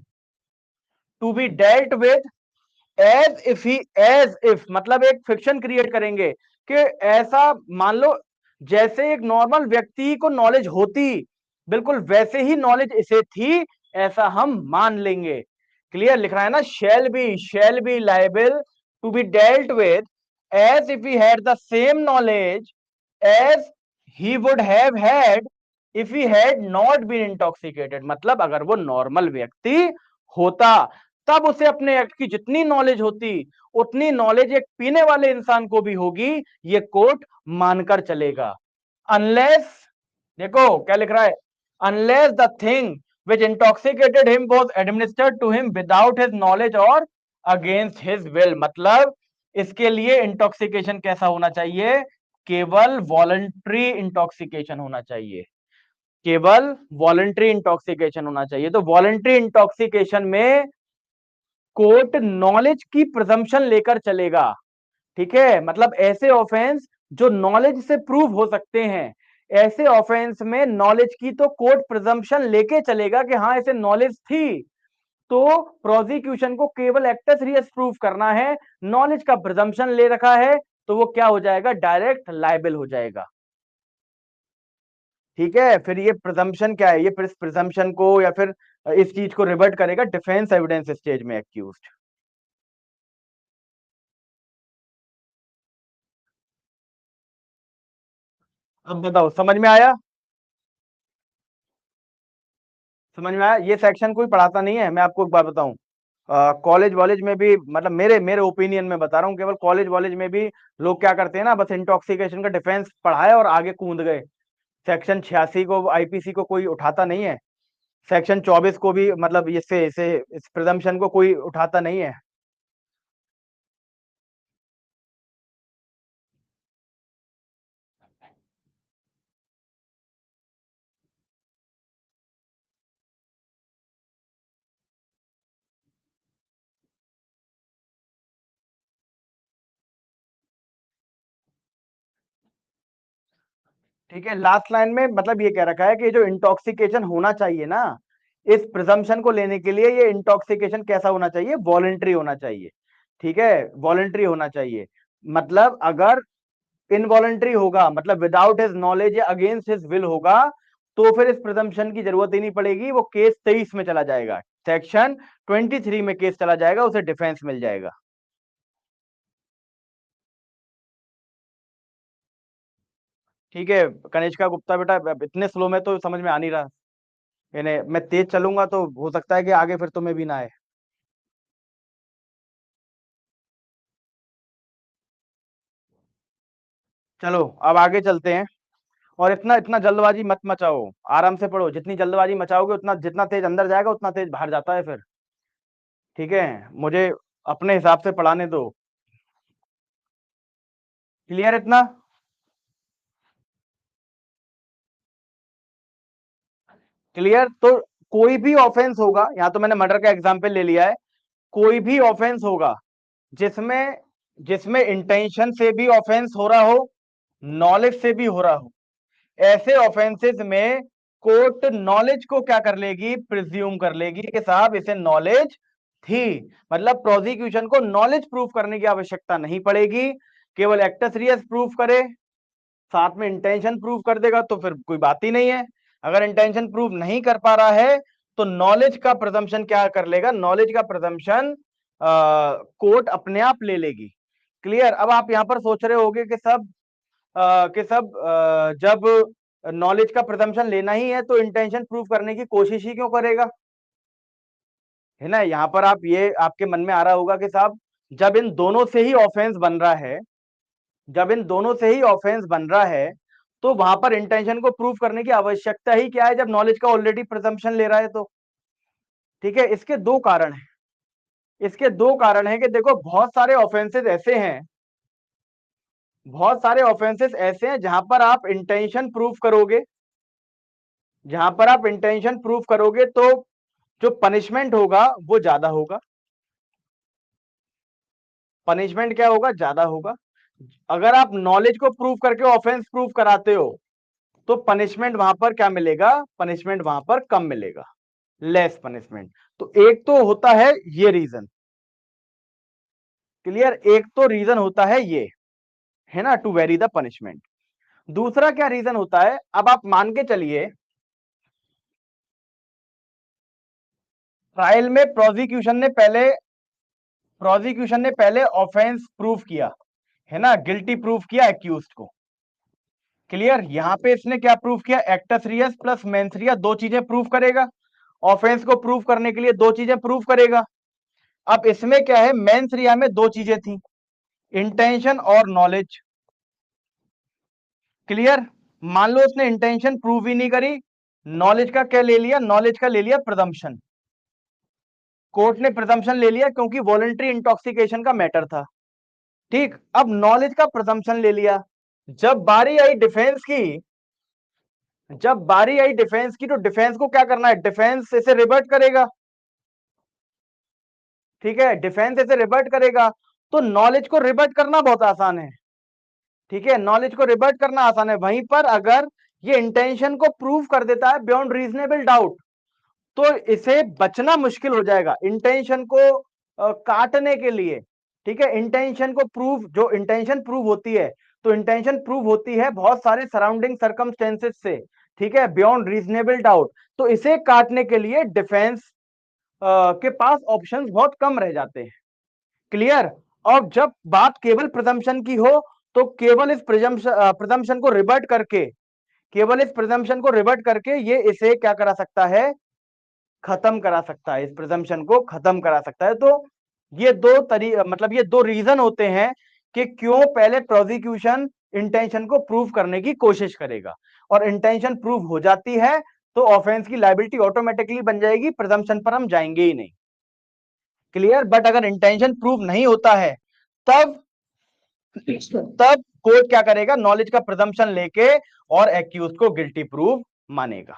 to be dealt with as if मतलब एक फिक्शन क्रिएट करेंगे कि ऐसा मान लो जैसे एक नॉर्मल व्यक्ति को नॉलेज होती, बिल्कुल वैसे ही नॉलेज इसे थी, ऐसा हम मान लेंगे। क्लियर लिख रहा है ना, shall be liable to be dealt with as if he had the same knowledge as he would have had if he had not been intoxicated. मतलब अगर वो नॉर्मल व्यक्ति होता तब उसे अपने एक्ट की जितनी नॉलेज होती उतनी नॉलेज एक पीने वाले इंसान को भी होगी, ये कोर्ट मानकर चलेगा। अनलेस, देखो क्या लिख रहा है, unless the thing which intoxicated him was administered to him without his knowledge और अगेंस्ट हिज विल। मतलब इसके लिए इंटॉक्सिकेशन कैसा होना चाहिए, केवल वॉलंटरी इंटॉक्सिकेशन होना चाहिए, केवल वॉलंटरी इंटॉक्सिकेशन होना चाहिए। तो वॉलंटरी इंटॉक्सिकेशन में कोर्ट नॉलेज की प्रिजम्पशन लेकर चलेगा। ठीक है, मतलब ऐसे ऑफेंस जो नॉलेज से प्रूव हो सकते हैं, ऐसे ऑफेंस में नॉलेज की तो कोर्ट प्रिजम्पशन लेके चलेगा कि हाँ ऐसे नॉलेज थी, तो प्रोसिक्यूशन को केवल एक्टस रियस प्रूव करना है, नॉलेज का प्रिजम्पशन ले रखा है, तो वो क्या हो जाएगा, डायरेक्ट लायबल हो जाएगा। ठीक है, फिर ये प्रिजम्पशन क्या है, ये प्रिजम्पशन को या फिर इस चीज को रिवर्ट करेगा डिफेंस एविडेंस स्टेज में एक्यूज्ड। अब बताओ समझ में आया, समझ में आया। ये सेक्शन कोई पढ़ाता नहीं है, मैं आपको एक बात बताऊं, कॉलेज वॉलेज में भी, मतलब मेरे मेरे ओपिनियन में बता रहा हूँ, केवल कॉलेज वॉलेज में भी लोग क्या करते हैं ना, बस इंटॉक्सिकेशन का डिफेंस पढ़ाया और आगे कूद गए। सेक्शन 86 को आईपीसी को कोई उठाता नहीं है, सेक्शन 24 को भी, मतलब इससे इसे इस प्रिजम्पशन को कोई उठाता नहीं है। ठीक है, लास्ट लाइन में मतलब ये कह रखा है कि जो इंटॉक्सिकेशन होना चाहिए ना, इस प्रिजम्पशन को लेने के लिए ये इंटॉक्सिकेशन कैसा होना चाहिए, वॉलंटरी होना चाहिए। ठीक है, वॉलंटरी होना चाहिए। मतलब अगर इनवॉलंटरी होगा, मतलब विदाउट हिज नॉलेज या अगेंस्ट हिज विल होगा, तो फिर इस प्रिजम्पशन की जरूरत ही नहीं पड़ेगी, वो केस 23 में चला जाएगा, सेक्शन 23 में केस चला जाएगा, उसे डिफेंस मिल जाएगा। ठीक है, कनिष्का गुप्ता बेटा, अब इतने स्लो में तो समझ में आ नहीं रहा। यानी मैं तेज चलूंगा तो हो सकता है कि आगे फिर तुम्हें भी ना आए। चलो अब आगे चलते हैं। और इतना इतना जल्दबाजी मत मचाओ, आराम से पढ़ो। जितनी जल्दबाजी मचाओगे उतना, जितना तेज अंदर जाएगा उतना तेज बाहर जाता है फिर। ठीक है, मुझे अपने हिसाब से पढ़ाने दो। क्लियर इतना? क्लियर? तो कोई भी ऑफेंस होगा, यहाँ तो मैंने मर्डर का एग्जाम्पल ले लिया है। कोई भी ऑफेंस होगा जिसमें जिसमें इंटेंशन से भी ऑफेंस हो रहा हो, नॉलेज से भी हो रहा हो, ऐसे ऑफेंसेस में कोर्ट नॉलेज को क्या कर लेगी, प्रिज्यूम कर लेगी कि साहब इसे नॉलेज थी। मतलब प्रोसिक्यूशन को नॉलेज प्रूफ करने की आवश्यकता नहीं पड़ेगी, केवल एक्टस रियस प्रूफ करे, साथ में इंटेंशन प्रूव कर देगा तो फिर कोई बात ही नहीं है। अगर इंटेंशन प्रूव नहीं कर पा रहा है तो नॉलेज का प्रजम्पशन क्या कर लेगा, नॉलेज का प्रजम्पशन कोर्ट अपने आप ले लेगी। क्लियर? अब आप यहां पर सोच रहे होगे कि सब जब नॉलेज का प्रजम्पशन लेना ही है तो इंटेंशन प्रूव करने की कोशिश ही क्यों करेगा, है ना? यहां पर आप ये आपके मन में आ रहा होगा कि साहब जब इन दोनों से ही ऑफेंस बन रहा है, जब इन दोनों से ही ऑफेंस बन रहा है तो वहां पर इंटेंशन को प्रूव करने की आवश्यकता ही क्या है, जब नॉलेज का ऑलरेडी प्रिजम्पशन ले रहा है तो। ठीक है, इसके दो कारण हैं। इसके दो कारण हैं कि देखो बहुत सारे ऑफेंसेस ऐसे हैं जहां पर आप इंटेंशन प्रूव करोगे, जहां पर आप इंटेंशन प्रूव करोगे तो जो पनिशमेंट होगा वो ज्यादा होगा। पनिशमेंट क्या होगा, ज्यादा होगा। अगर आप नॉलेज को प्रूव करके ऑफेंस प्रूव कराते हो तो पनिशमेंट वहां पर क्या मिलेगा, पनिशमेंट वहां पर कम मिलेगा, लेस पनिशमेंट। तो एक तो होता है ये रीजन। क्लियर? एक तो रीजन होता है ये, है ना, टू वेरी द पनिशमेंट। दूसरा क्या रीजन होता है, अब आप मान के चलिए ट्रायल में प्रोसिक्यूशन ने पहले ऑफेंस प्रूव किया, है ना, गिल्टी प्रूव किया एक्यूज्ड को। क्लियर? यहां पे इसने क्या प्रूव किया, एक्टस रियस प्लस मेंस रिया, दो चीजें प्रूव करेगा। ऑफेंस को प्रूव करने के लिए दो चीजें प्रूव करेगा। अब इसमें क्या है, मेंस रिया में दो चीजें थी, इंटेंशन और नॉलेज। क्लियर? मान लो उसने इंटेंशन प्रूव ही नहीं करी, नॉलेज का क्या ले लिया, नॉलेज का ले लिया प्रिजम्पशन। कोर्ट ने प्रिजम्पशन ले लिया क्योंकि वॉलंटरी इंटॉक्सिकेशन का मैटर था। ठीक, अब नॉलेज का प्रिजम्पशन ले लिया। जब बारी आई डिफेंस की जब बारी आई डिफेंस की तो डिफेंस को क्या करना है, डिफेंस इसे रिवर्ट करेगा। ठीक है, डिफेंस इसे रिवर्ट करेगा। तो नॉलेज को रिवर्ट करना बहुत आसान है। ठीक है, नॉलेज को रिवर्ट करना आसान है। वहीं पर अगर ये इंटेंशन को प्रूव कर देता है बियॉन्ड रीजनेबल डाउट तो इसे बचना मुश्किल हो जाएगा इंटेंशन को काटने के लिए। ठीक है, इंटेंशन को प्रूव जो इंटेंशन प्रूव होती है तो इंटेंशन प्रूव होती है बहुत सारे सराउंडिंग सर्कमस्टेंसेस से। ठीक है, बियॉन्ड रीजनेबल डाउट। तो इसे काटने के लिए डिफेंस के पास ऑप्शंस बहुत कम रह जाते हैं। क्लियर? और जब बात केवल प्रिजम्पशन की हो तो केवल इस प्रिजम्पशन को रिवर्ट करके केवल इस प्रिजम्पशन को रिवर्ट करके ये इसे क्या करा सकता है, खत्म करा सकता है, इस प्रिजम्पशन को खत्म करा सकता है। तो ये दो मतलब ये दो रीजन होते हैं कि क्यों पहले प्रोसिक्यूशन इंटेंशन को प्रूव करने की कोशिश करेगा, और इंटेंशन प्रूव हो जाती है तो ऑफेंस की लायबिलिटी ऑटोमेटिकली बन जाएगी, प्रिजम्पशन पर हम जाएंगे ही नहीं। क्लियर? बट अगर इंटेंशन प्रूव नहीं होता है तब तब कोर्ट क्या करेगा, नॉलेज का प्रिजम्पशन लेके और एक्यूज को गिल्टी प्रूव मानेगा।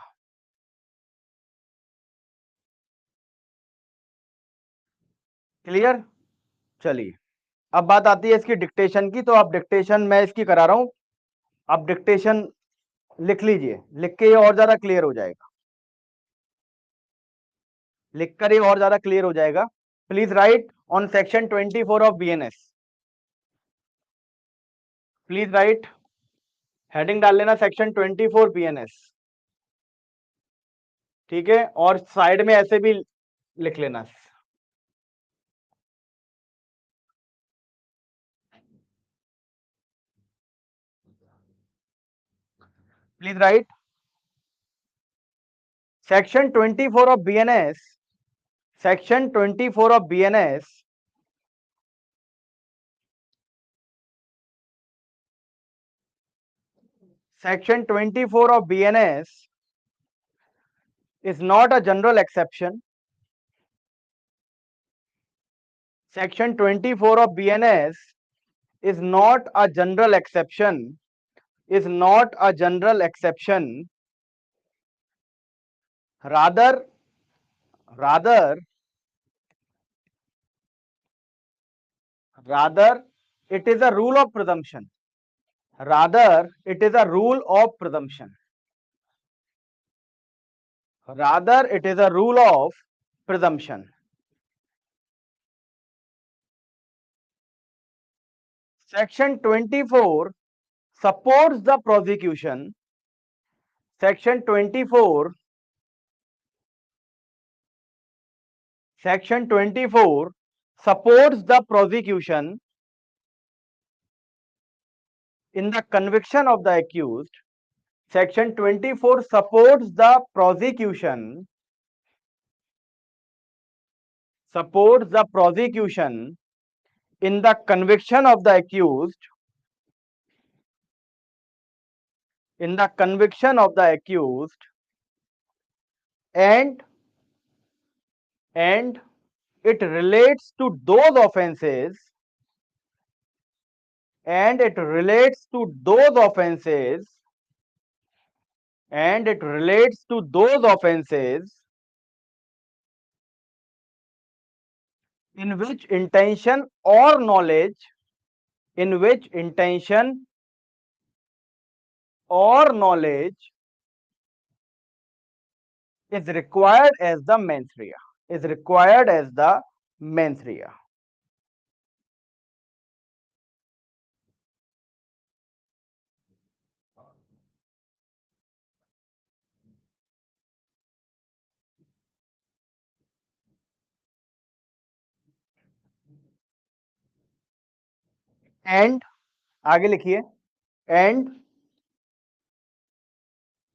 क्लियर? चलिए, अब बात आती है इसकी डिक्टेशन की। तो आप डिक्टेशन मैं इसकी करा रहा हूं, आप डिक्टेशन लिख लीजिए, लिख के ये और ज्यादा क्लियर हो जाएगा, लिखकर ये और ज्यादा क्लियर हो जाएगा। Please right on section 24 of BNS, please right, heading डाल लेना सेक्शन 24 बीएनएस। ठीक है, और साइड में ऐसे भी लिख लेना, please right Section 24 of BNS, Section 24 of BNS Section 24 of BNS is not a general exception. Section 24 of BNS is not a general exception, is not a general exception. Rather, it is a rule of presumption. Rather, it is a rule of presumption. Rather, it is a rule of presumption. Section 24 supports the prosecution. Section 24 supports the prosecution in the conviction of the accused. Section 24 supports the prosecution in the conviction of the accused, and it relates to those offenses, in which intention or knowledge is required as the mens rea. And आगे लिखिए, and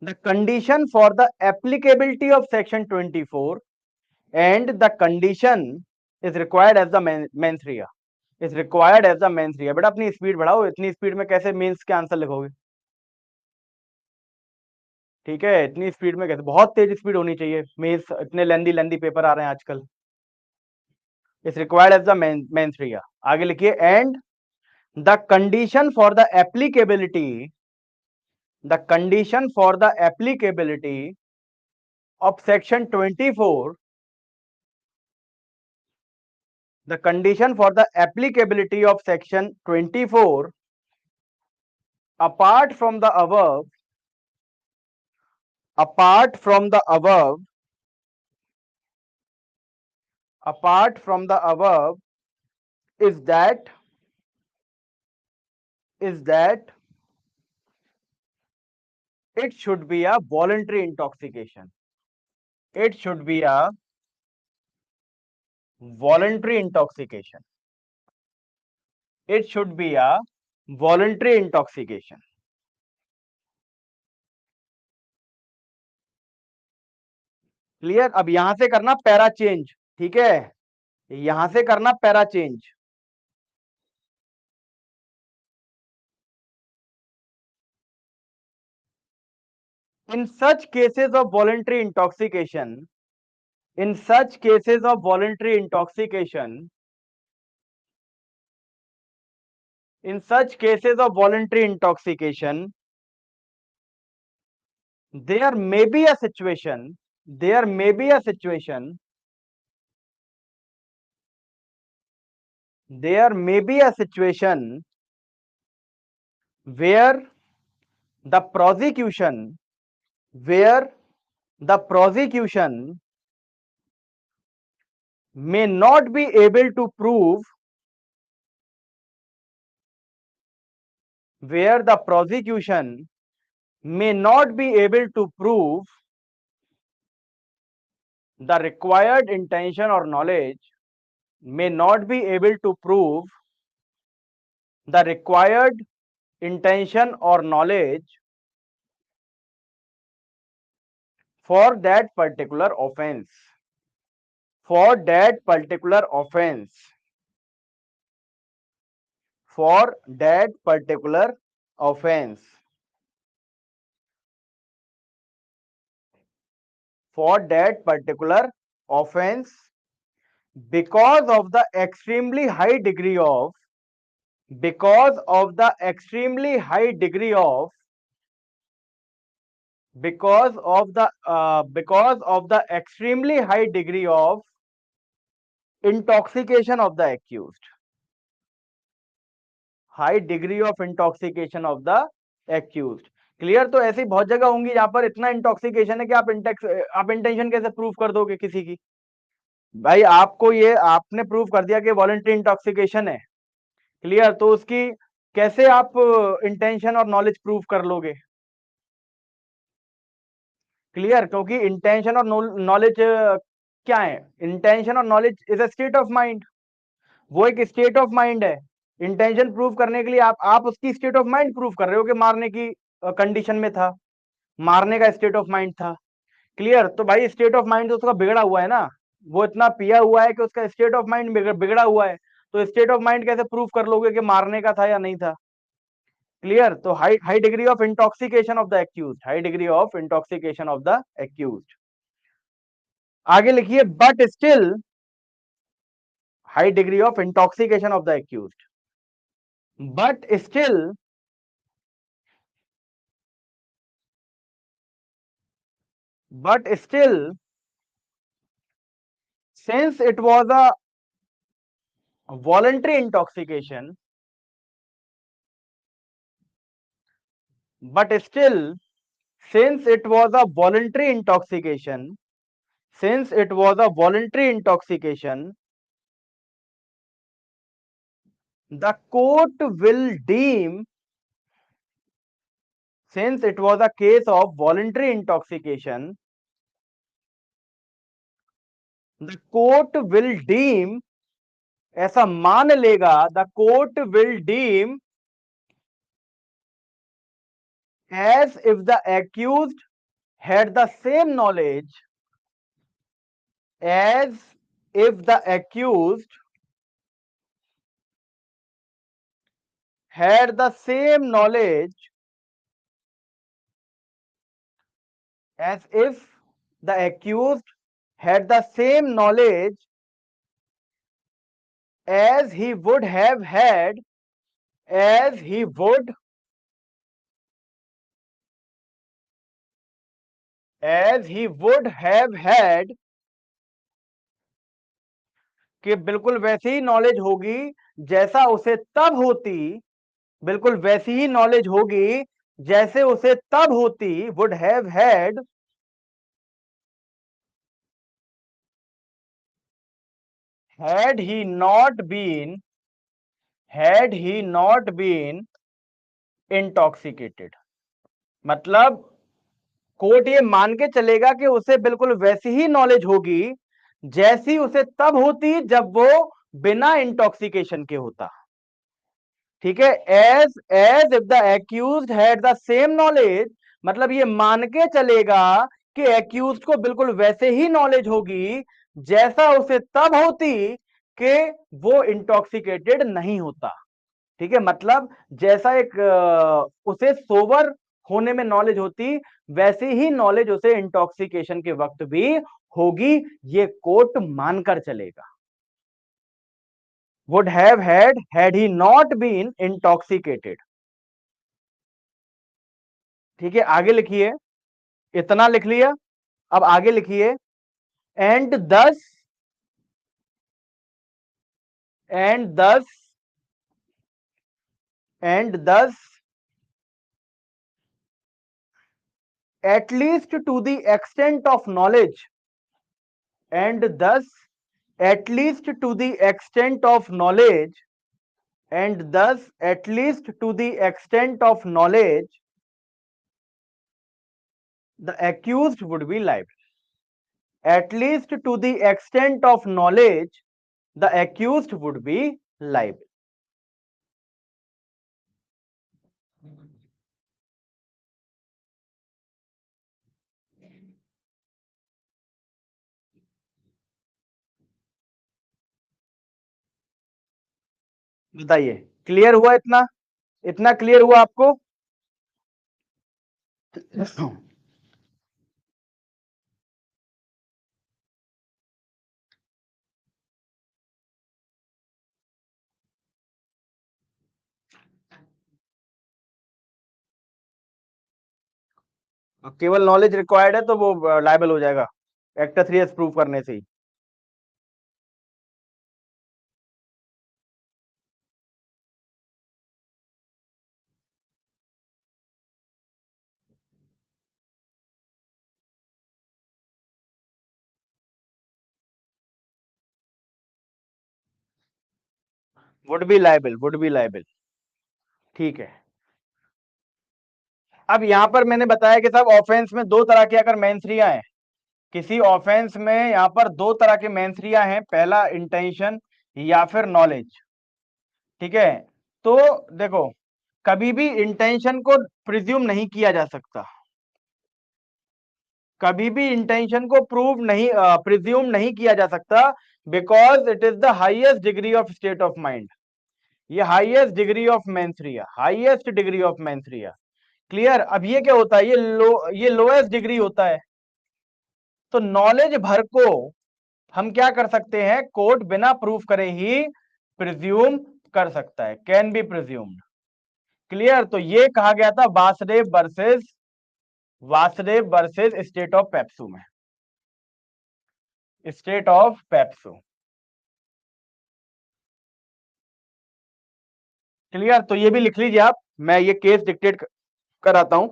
the condition for the applicability of section 24 and the condition is required as the mens rea. बेटा अपनी स्पीड बढ़ाओ, इतनी स्पीड में कैसे मेंस के आंसर लिखोगे? ठीक है, इतनी स्पीड में कैसे? बहुत तेज स्पीड होनी चाहिए, मेंस इतने लेंदी पेपर आ रहे हैं आजकल. Is required as the mens rea. आगे लिखिए, and the condition for the applicability of section 24 apart from the above is that it should be a voluntary intoxication. It should be a voluntary intoxication. Clear? अब यहां से करना पैरा चेंज. ठीक है, यहां से करना para change. In such cases of voluntary intoxication, there may be a situation where the prosecution may not be able to prove the required intention or knowledge for that particular offense, for that particular offense, for that particular offense, for that particular offense, because of the extremely high degree of, because of the extremely high degree of, because of the extremely high degree of intoxication of the accused, high degree of intoxication of the accused. Clear? तो ऐसी बहुत जगह होंगी जहां पर इतना इंटॉक्सिकेशन है कि आप इंटेंशन कैसे प्रूव कर दोगे किसी की? भाई आपको ये आपने प्रूव कर दिया कि वॉलंटरी इंटॉक्सिकेशन है, क्लियर? तो उसकी कैसे आप इंटेंशन और नॉलेज प्रूव कर लोगे? क्लियर? क्योंकि इंटेंशन और नॉलेज क्या है? इंटेंशन और knowledge is a state of mind, वो एक स्टेट ऑफ माइंड है। इंटेंशन प्रूव करने के लिए आप उसकी स्टेट ऑफ माइंड प्रूव कर रहे हो कि मारने की कंडीशन में था, मारने का स्टेट ऑफ माइंड था। क्लियर? तो भाई स्टेट ऑफ माइंड तो उसका बिगड़ा हुआ है ना, वो इतना पिया हुआ है कि उसका स्टेट ऑफ माइंड बिगड़ा हुआ है। तो स्टेट ऑफ माइंड कैसे प्रूव कर लोगे कि मारने का था या नहीं था? क्लियर? तो high high degree of intoxication of the accused, high degree of intoxication of the accused. आगे लिखिए, but still, high degree of intoxication of the accused, but still, but still, since it was a voluntary intoxication, but still, since it was a voluntary intoxication, since it was a voluntary intoxication, the court will deem, since it was a case of voluntary intoxication, the court will deem, ऐसा मान लेगा, the court will deem as if the accused had the same knowledge, as if the accused had the same knowledge, as if the accused had the same knowledge as he would have had, as he would, as he would have had, कि बिल्कुल वैसी ही नॉलेज होगी जैसा उसे तब होती, बिल्कुल वैसी ही नॉलेज होगी जैसे उसे तब होती, would have had, had he not been, had he not been intoxicated। मतलब कोर्ट ये मान के चलेगा कि उसे बिल्कुल वैसी ही नॉलेज होगी जैसी उसे तब होती जब वो बिना इंटॉक्सिकेशन के होता। ठीक है? As if the accused had the same knowledge, मतलब ये मान के चलेगा कि एक्यूज्ड को बिल्कुल वैसे ही नॉलेज होगी जैसा उसे तब होती कि वो इंटॉक्सिकेटेड नहीं होता। ठीक है? मतलब जैसा एक उसे सोबर होने में नॉलेज होती, वैसी ही नॉलेज उसे इंटॉक्सिकेशन के वक्त भी होगी, ये कोर्ट मानकर चलेगा। would have had he not been intoxicated। ठीक है? आगे लिखिए, इतना लिख लिया, अब आगे लिखिए, एंड दस, एंड दस, एंड दस, at least to the extent of knowledge, and thus at least to the extent of knowledge, and thus at least to the extent of knowledge, the accused would be liable। At least to the extent of knowledge, the accused would be liable। बताइए, क्लियर हुआ इतना? इतना क्लियर हुआ आपको? केवल नॉलेज रिक्वायर्ड है तो वो लायबल हो जाएगा एक्ट 3S प्रूव करने से ही। Would be liable. ठीक है। अब यहां पर मैंने बताया कि साहब ऑफेंस में दो तरह की अगर मेंसरियां हैं, किसी ऑफेंस में यहां पर दो तरह के मेंसरियां हैं, पहला इंटेंशन या फिर नॉलेज। ठीक है, तो देखो, कभी भी इंटेंशन को प्रिज्यूम नहीं किया जा सकता, कभी भी इंटेंशन को प्रूव नहीं प्रिज्यूम नहीं किया जा सकता, because it is the highest degree of state of mind. ये highest degree of mens rea, highest degree of mens rea. Clear? अब ये क्या होता है, ये लोएस्ट डिग्री होता है। तो नॉलेज भर को हम क्या कर सकते हैं, कोर्ट बिना प्रूफ करे ही प्रिज्यूम कर सकता है, कैन बी प्रिज्यूम्ड। क्लियर? तो ये कहा गया था Vasudev versus state of PEPSU में, स्टेट ऑफ पेप्सू। क्लियर? तो ये भी लिख लीजिए आप, मैं ये केस डिक्टेट कराता हूं।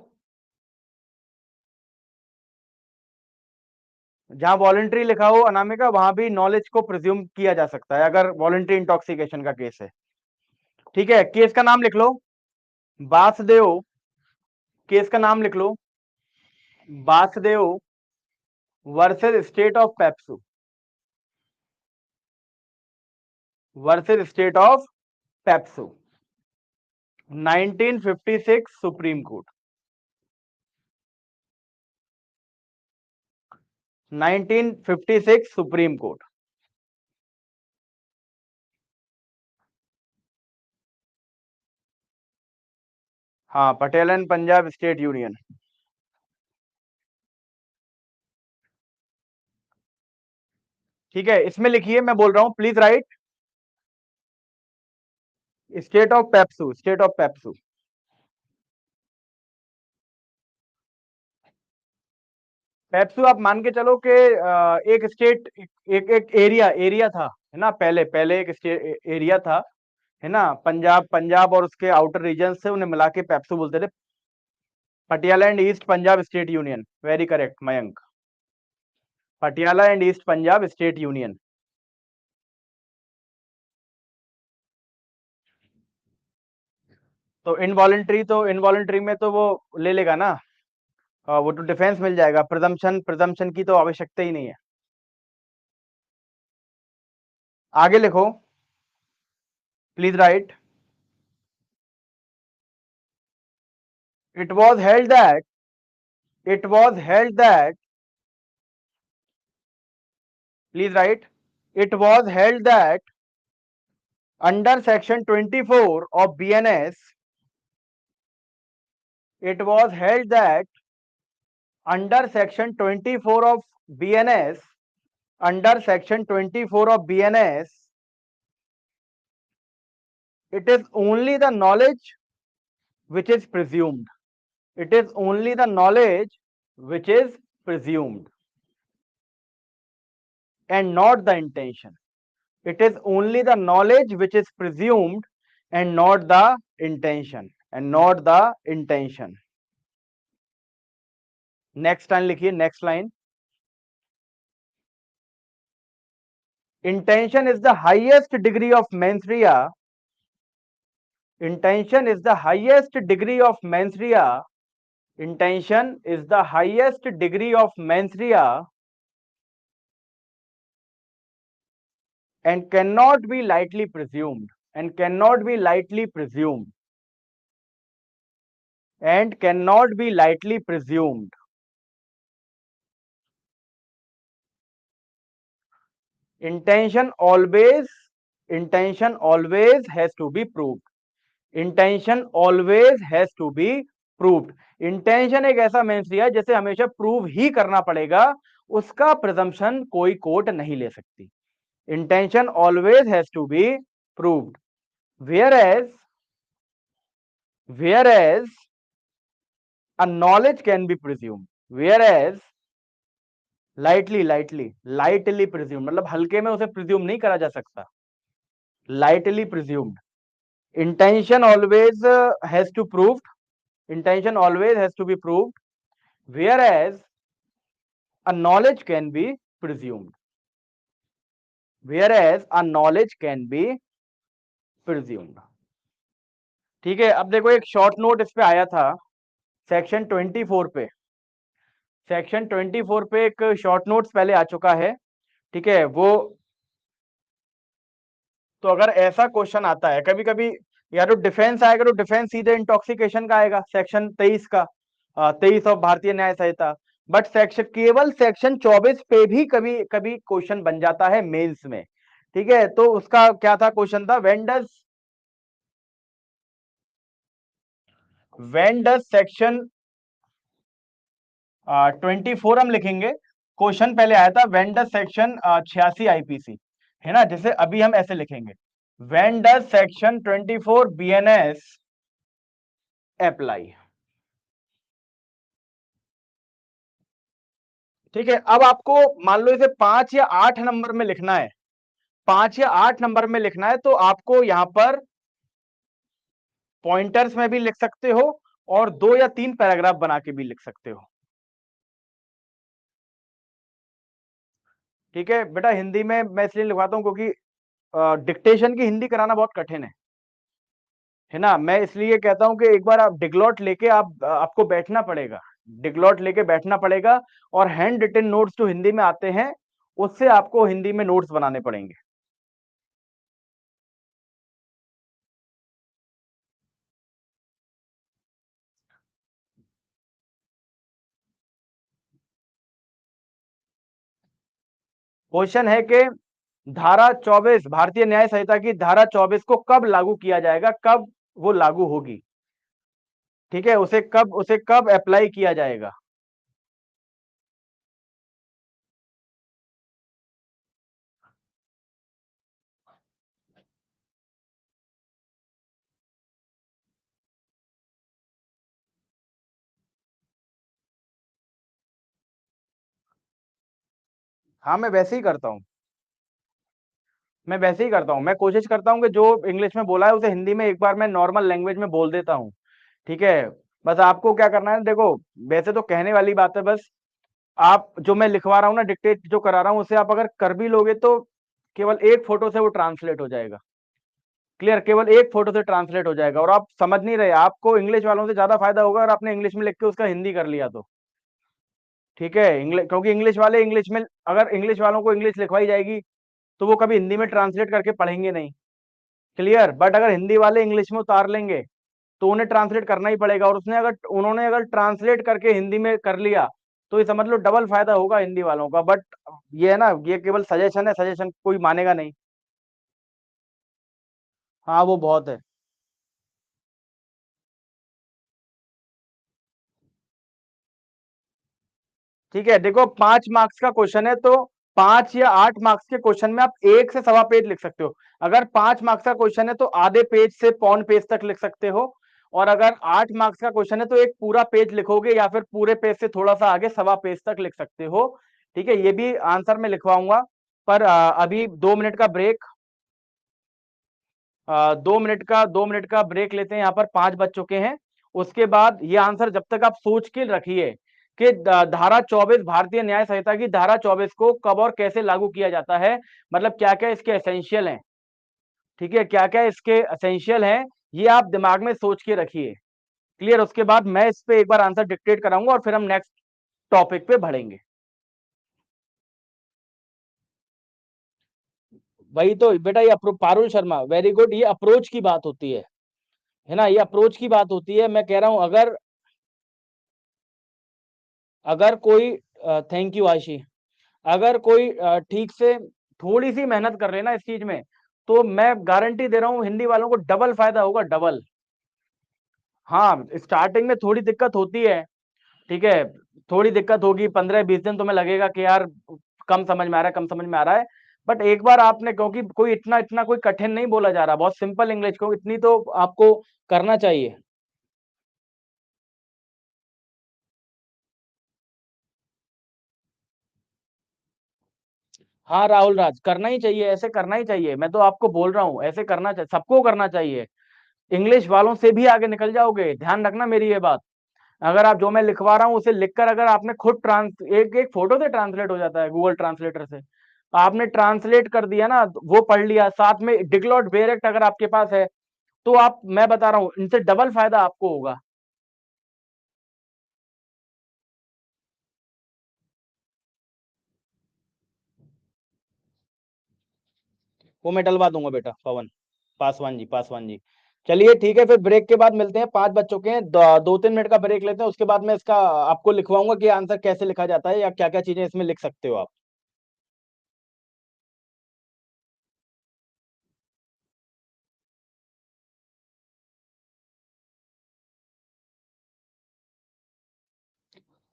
जहां वॉलंटरी लिखा हो अनामिका, वहां भी नॉलेज को प्रिज्यूम किया जा सकता है अगर वॉलंटरी इंटॉक्सिकेशन का केस है। ठीक है, केस का नाम लिख लो, वासुदेव। केस का नाम लिख लो, Vasudev versus state of Pepsu, versus state of Pepsu, 1956 supreme court, 1956 supreme court. हाँ, Patel and Punjab state union. ठीक है, इसमें लिखिए, मैं बोल रहा हूं, please write state of Pepsu, state of Pepsu. Pepsu आप मान के चलो कि एक स्टेट, एक एरिया था, है ना, पहले पहले एक स्टेट एरिया था, है ना, पंजाब, पंजाब और उसके आउटर रीजन से उन्हें मिला के पेप्सू बोलते थे। Patiala and east Punjab state union, very correct Mayank, Patiala and east Punjab state union. तो इनवॉलेंट्री में तो वो ले लेगा ना, वो तो डिफेंस मिल जाएगा, प्रिजम्पशन की तो आवश्यकता ही नहीं है। आगे लिखो, please right, it was held that, it was held that, please right, it was held that under section 24 of BNS, it was held that under section 24 of BNS, under section 24 of BNS, it is only the knowledge which is presumed. It is only the knowledge which is presumed and not the intention. It is only the knowledge which is presumed and not the intention, and not the intention. Next line लिखिए, next line. Intention is the highest degree of mens rea. Intention is the highest degree of mens rea. Intention is the highest degree of mens rea and cannot be lightly presumed. And cannot be lightly presumed. And cannot be lightly presumed. Intention always intention always has to be proved, intention always has to be proved. Intention एक ऐसा मीन्स है जैसे हमेशा प्रूव ही करना पड़ेगा, उसका प्रिजम्पशन कोई कोर्ट नहीं ले सकती। Intention always has to be proved, whereas a knowledge can be presumed, whereas lightly presumed मतलब हल्के में उसे प्रिज्यूम नहीं करा जा सकता, lightly presumed। intention always has to proved, intention always has to be proved, whereas a knowledge can be presumed, whereas a knowledge can be presumed। ठीक है, अब देखो एक शॉर्ट नोट इस पे आया था सेक्शन 24 पे, सेक्शन 24 पे एक शॉर्ट नोट्स पहले आ चुका है, ठीक है वो। तो अगर ऐसा क्वेश्चन आता है कभी कभी, या तो डिफेंस आएगा तो डिफेंस सीधे इंटॉक्सिकेशन का आएगा, सेक्शन 23 का, 23 ऑफ भारतीय न्याय संहिता। बट सेक्शन केवल सेक्शन 24 पे भी कभी कभी क्वेश्चन बन जाता है मेंस में, ठीक है। तो उसका क्या था, क्वेश्चन था व्हेन डज सेक्शन 24 हम लिखेंगे, क्वेश्चन पहले आया था व्हेन डज सेक्शन 86 आईपीसी, है ना, जैसे अभी हम ऐसे लिखेंगे when does section 24 BNS apply. ठीक है, अब आपको मान लो इसे 5 या 8 नंबर में लिखना है, 5 या 8 नंबर में लिखना है, तो आपको यहां पर पॉइंटर्स में भी लिख सकते हो और 2 या 3 पैराग्राफ बना के भी लिख सकते हो। ठीक है बेटा, हिंदी में मैं इसलिए लिखवाता हूं क्योंकि डिक्टेशन की हिंदी कराना बहुत कठिन है ना। मैं इसलिए कहता हूं कि एक बार आप डिग्लॉट लेके आपको बैठना पड़ेगा, डिग्लॉट लेके बैठना पड़ेगा, और हैंड रिटन नोट्स जो हिंदी में आते हैं उससे आपको हिंदी में नोट्स बनाने पड़ेंगे। क्वेश्चन है कि धारा 24 भारतीय न्याय संहिता की धारा 24 को कब लागू किया जाएगा, कब वो लागू होगी, ठीक है, उसे कब अप्लाई किया जाएगा। हाँ मैं वैसे ही करता हूँ, मैं वैसे ही करता हूँ, मैं कोशिश करता हूँ कि जो इंग्लिश में बोला है उसे हिंदी में एक बार मैं नॉर्मल लैंग्वेज में बोल देता हूँ, ठीक है। बस आपको क्या करना है, देखो वैसे तो कहने वाली बात है, बस आप जो मैं लिखवा रहा हूँ ना, डिक्टेट जो करा रहा हूँ, उसे आप अगर कर भी लोगे तो केवल एक फोटो से वो ट्रांसलेट हो जाएगा, क्लियर, केवल एक फोटो से ट्रांसलेट हो जाएगा। और आप समझ नहीं रहे, आपको इंग्लिश वालों से ज्यादा फायदा होगा अगर आपने इंग्लिश में लिख के उसका हिंदी कर लिया तो, ठीक है। इंग्लिश, क्योंकि इंग्लिश वाले इंग्लिश में, अगर इंग्लिश वालों को इंग्लिश लिखवाई जाएगी तो वो कभी हिंदी में ट्रांसलेट करके पढ़ेंगे नहीं, क्लियर। बट अगर हिंदी वाले इंग्लिश में उतार लेंगे तो उन्हें ट्रांसलेट करना ही पड़ेगा, और उन्होंने अगर ट्रांसलेट करके हिंदी में कर लिया तो ये समझ लो डबल फायदा होगा हिंदी वालों का। बट ये है ना, ये केवल सजेशन है, सजेशन कोई मानेगा नहीं। हाँ वो बहुत है। ठीक है, देखो 5 मार्क्स का क्वेश्चन है तो 5 या 8 मार्क्स के क्वेश्चन में आप 1 से 1.25 पेज लिख सकते हो। अगर 5 मार्क्स का क्वेश्चन है तो आधे पेज से पौन पेज तक लिख सकते हो, और अगर 8 मार्क्स का क्वेश्चन है तो एक पूरा पेज लिखोगे, या फिर पूरे पेज से थोड़ा सा आगे 1.25 पेज तक लिख सकते हो। ठीक है, ये भी आंसर में लिखवाऊंगा, पर अभी 2 मिनट का ब्रेक, 2 मिनट का ब्रेक लेते हैं, यहाँ पर 5 बज चुके हैं। उसके बाद ये आंसर जब तक आप सोच के रखिए कि धारा 24 भारतीय न्याय संहिता की धारा 24 को कब और कैसे लागू किया जाता है, मतलब क्या क्या इसके एसेंशियल हैं, ठीक है, क्या क्या इसके एसेंशियल हैं, ये आप दिमाग में सोच के रखिए, क्लियर। उसके बाद मैं इस पे एक बार आंसर डिक्टेट कराऊंगा और फिर हम नेक्स्ट टॉपिक पे बढ़ेंगे। वही तो बेटा, ये पारुल शर्मा, वेरी गुड, ये अप्रोच की बात होती है ना, ये अप्रोच की बात होती है। मैं कह रहा हूं अगर अगर कोई, थैंक यू आशी, अगर कोई ठीक से थोड़ी सी मेहनत कर लेना इस चीज में, तो मैं गारंटी दे रहा हूँ हिंदी वालों को डबल फायदा होगा, डबल। हाँ, स्टार्टिंग में थोड़ी दिक्कत होती है, ठीक है, थोड़ी दिक्कत होगी, 15-20 दिन तुम्हें लगेगा कि यार कम समझ में आ रहा है, कम समझ में आ रहा है। बट एक बार आपने, क्योंकि कोई इतना इतना कोई कठिन नहीं बोला जा रहा, बहुत सिंपल इंग्लिश को, इतनी तो आपको करना चाहिए। हाँ राहुल राज, करना ही चाहिए, ऐसे करना ही चाहिए, मैं तो आपको बोल रहा हूँ ऐसे करना चाहिए, सबको करना चाहिए। इंग्लिश वालों से भी आगे निकल जाओगे, ध्यान रखना मेरी ये बात। अगर आप जो मैं लिखवा रहा हूँ उसे लिखकर अगर आपने खुद एक एक फोटो से ट्रांसलेट हो जाता है गूगल ट्रांसलेटर से, आपने ट्रांसलेट कर दिया ना, वो पढ़ लिया, साथ में डिक्लॉट वेरेक्ट अगर आपके पास है, तो आप, मैं बता रहा हूँ, इनसे डबल फायदा आपको होगा। वो मैं डलवा दूंगा बेटा, पवन, पासवान जी, पासवान जी। चलिए ठीक है, फिर ब्रेक के बाद मिलते हैं, 5 बज चुके हैं, 2-3 मिनट का ब्रेक लेते हैं, उसके बाद मैं इसका आपको लिखवाऊंगा कि आंसर कैसे लिखा जाता है या क्या क्या चीजें इसमें लिख सकते हो आप।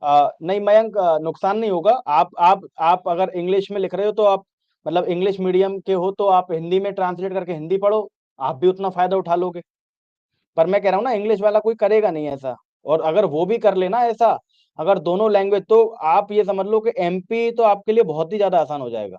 नहीं मयंक, नुकसान नहीं होगा। आप अगर इंग्लिश में लिख रहे हो तो आप, मतलब इंग्लिश मीडियम के हो तो आप हिंदी में ट्रांसलेट करके हिंदी पढ़ो, आप भी उतना फायदा उठा लोगे। पर मैं कह रहा हूँ ना, इंग्लिश वाला कोई करेगा नहीं ऐसा, और अगर वो भी कर लेना ऐसा, अगर दोनों लैंग्वेज, तो आप ये समझ लो कि एमपी तो आपके लिए बहुत ही ज्यादा आसान हो जाएगा।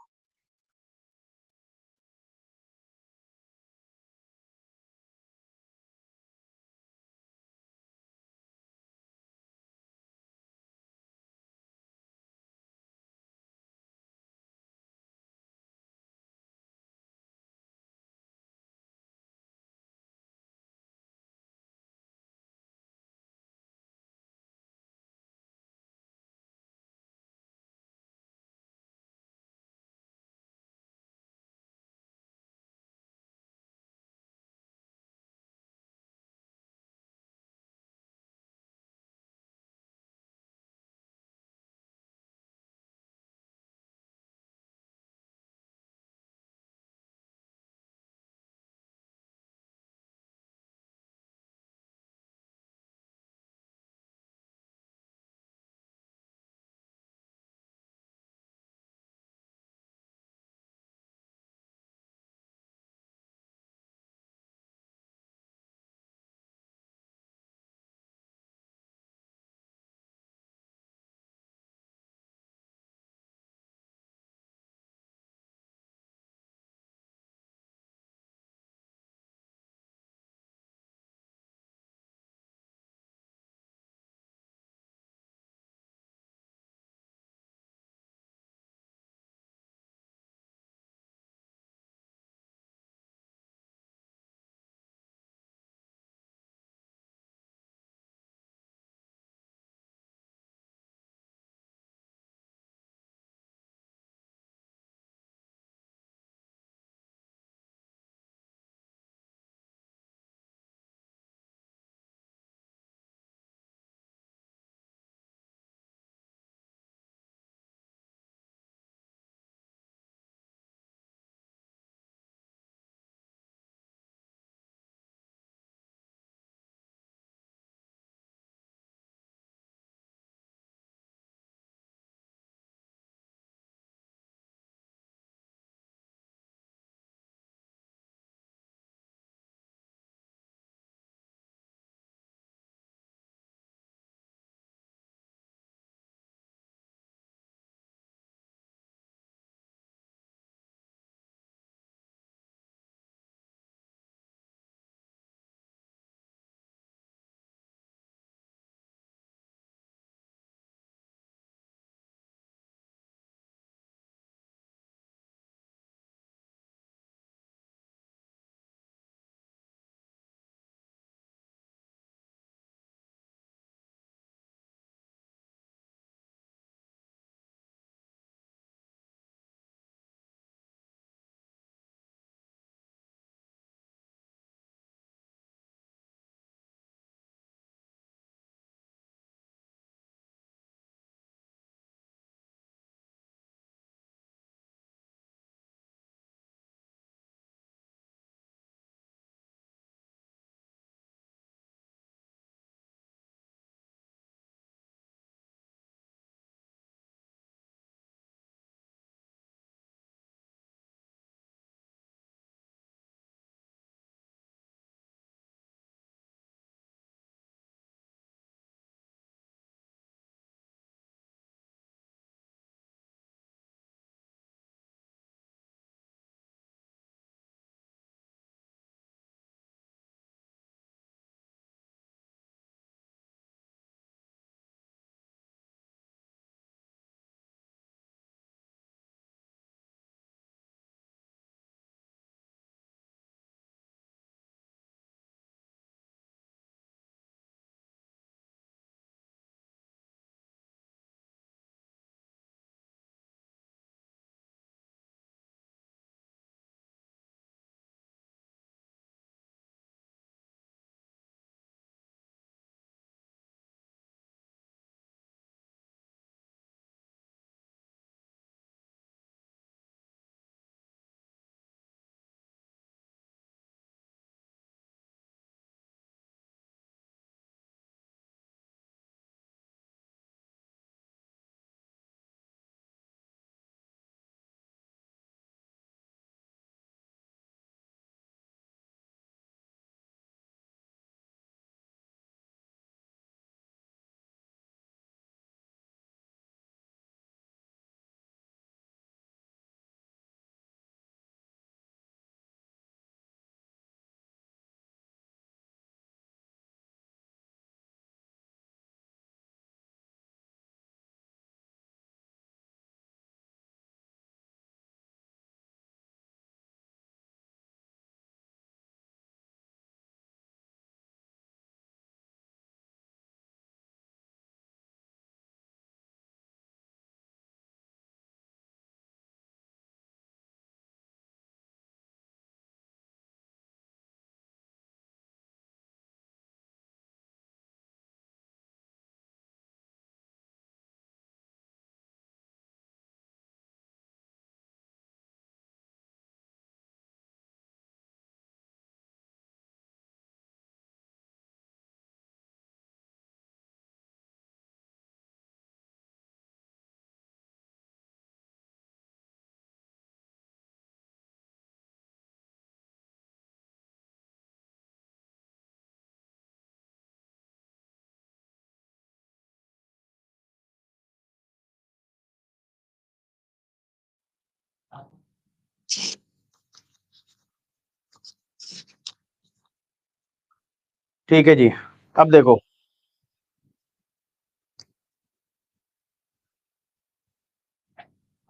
ठीक है जी, अब देखो।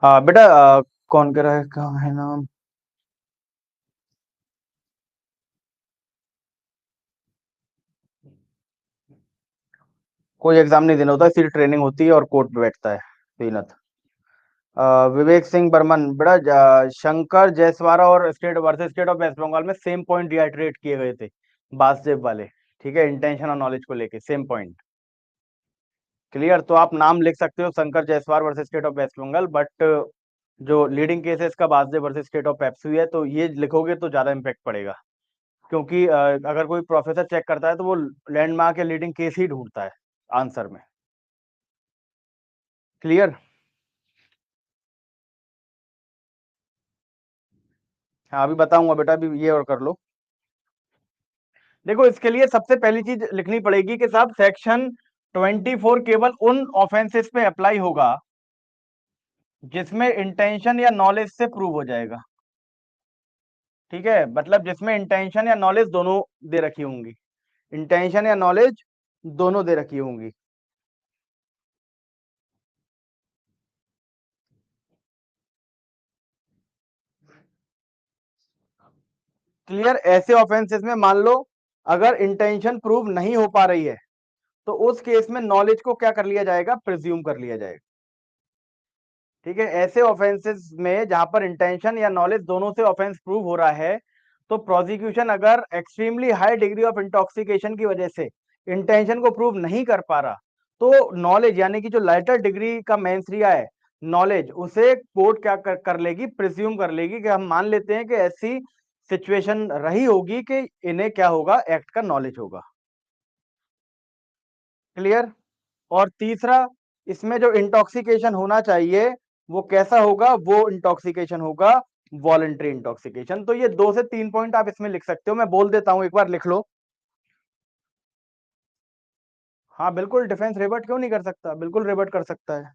हाँ बेटा, कौन कह रहा है, कहाँ है नाम? कोई एग्जाम नहीं देना होता, सिर्फ ट्रेनिंग होती है और कोर्ट पे बैठता है तीनत। विवेक सिंह बर्मन, बेटा शंकर जयसवारा और state versus state of West Bengal में सेम पॉइंट रिआइटरेट किए गए थे, बासदेव वाले। ठीक है, इंटेंशन और नॉलेज को लेके सेम पॉइंट। क्लियर? तो आप नाम लिख सकते हो Shankar Jaiswal versus state of West Bengal, but जो लीडिंग केस है इसका Basdev versus state of PEPSU है, तो ये लिखोगे तो ज्यादा इम्पैक्ट पड़ेगा। क्योंकि अगर कोई प्रोफेसर चेक करता है तो वो लैंडमार्क या लीडिंग केस ही ढूंढता है आंसर में। क्लियर? हाँ अभी बताऊंगा बेटा, अभी ये और कर लो। देखो, इसके लिए सबसे पहली चीज लिखनी पड़ेगी कि साहब सेक्शन 24 केवल उन ऑफेंसेस पे अप्लाई होगा जिसमें इंटेंशन या नॉलेज से प्रूव हो जाएगा। ठीक है, मतलब जिसमें इंटेंशन या नॉलेज दोनों दे रखी होंगी, इंटेंशन या नॉलेज दोनों दे रखी होंगी। क्लियर? ऐसे ऑफेंसेस में मान लो अगर इंटेंशन प्रूव नहीं हो पा रही है तो उस केस में नॉलेज को क्या कर लिया जाएगा, प्रिज्यूम कर लिया जाएगा। ठीक है, ऐसे ऑफेंसेस में जहां पर इंटेंशन या नॉलेज दोनों से ऑफेंस प्रूव हो रहा है, तो प्रोसिक्यूशन अगर extremely high degree of intoxication की वजह से इंटेंशन को प्रूव नहीं कर पा रहा, तो नॉलेज यानी कि जो लाइटर डिग्री का मेंसरिया है, नॉलेज, उसे कोर्ट क्या कर लेगी, प्रिज्यूम कर लेगी कि हम मान लेते हैं कि ऐसी सिचुएशन रही होगी कि इन्हें क्या होगा, एक्ट का नॉलेज होगा। क्लियर? और तीसरा, इसमें जो इंटॉक्सिकेशन होना चाहिए वो कैसा होगा, वो इंटॉक्सिकेशन होगा वॉलंटरी इंटॉक्सिकेशन। तो ये 2 से 3 पॉइंट आप इसमें लिख सकते हो, मैं बोल देता हूं, एक बार लिख लो। हाँ बिल्कुल, डिफेंस रिवर्ट क्यों नहीं कर सकता, बिल्कुल रिवर्ट कर सकता है।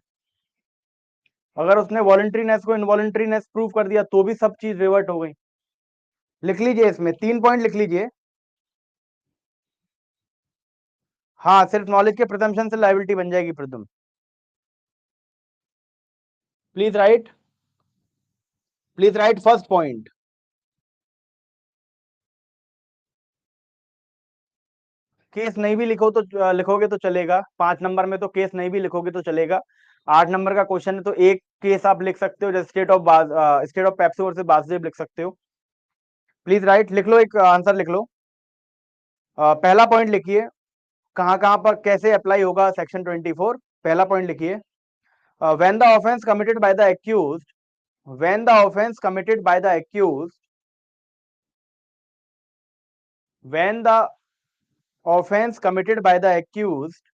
अगर उसने वॉलंटरीनेस को इनवॉलंटरीनेस प्रूव कर दिया तो भी सब चीज रिवर्ट हो गई। लिख लीजिए, इसमें 3 पॉइंट लिख लीजिए। हाँ, सिर्फ नॉलेज के प्रिजम्पशन से लायबिलिटी बन जाएगी प्रथम। Please right, please right first point. Case नहीं भी लिखो तो लिखोगे तो चलेगा, 5 नंबर में तो केस नहीं भी लिखोगे तो चलेगा। 8 नंबर का क्वेश्चन है तो एक केस आप लिख सकते हो, जैसे state of PEPSU versus Basdev लिख सकते हो। प्लीज राइट, लिख लो, एक आंसर लिख लो। पहला पॉइंट लिखिए, कहां कहां पर कैसे अप्लाई होगा सेक्शन 24। पहला पॉइंट लिखिए, when the offence committed by the accused, when the offence committed by the accused, when the offence committed by the accused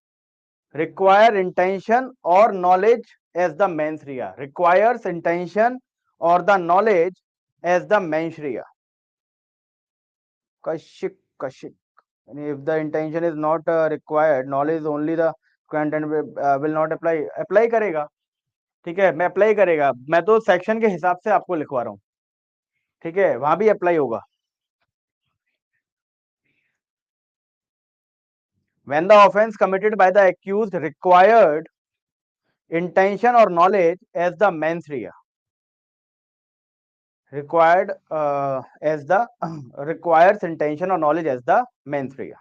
require intention or knowledge as the mens rea, requires intention or the knowledge as the mens rea. Kashik, kashik. If the intention is not required, knowledge only the content will not apply, apply करेगा। ठीक है, मैं अप्लाई करेगा, मैं तो सेक्शन के हिसाब से आपको लिखवा रहा हूँ। ठीक है, वहां भी अप्लाई होगा। when the offense committed by the accused required intention or knowledge as the mens rea, required as the requires intention or knowledge as the mens rea।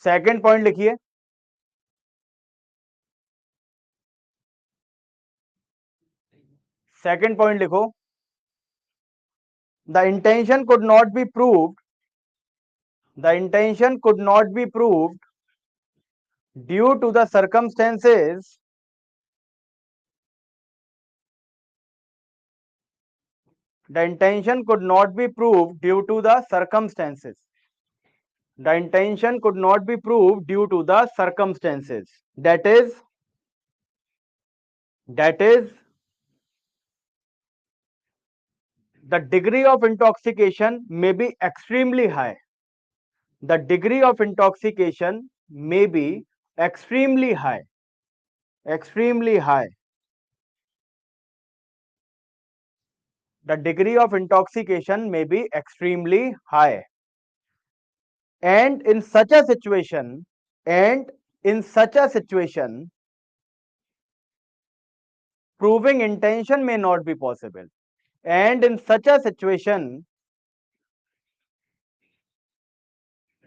Second point लिखिए, सेकंड पॉइंट लिखो, the intention could not be proved, the intention could not be proved due to the circumstances, the intention could not be proved due to the circumstances, the intention could not be proved due to the circumstances, that is, that is the degree of intoxication may be extremely high, the degree of intoxication may be extremely high, extremely high, the degree of intoxication may be extremely high, and in such a situation, and in such a situation, proving intention may not be possible. And in such a situation,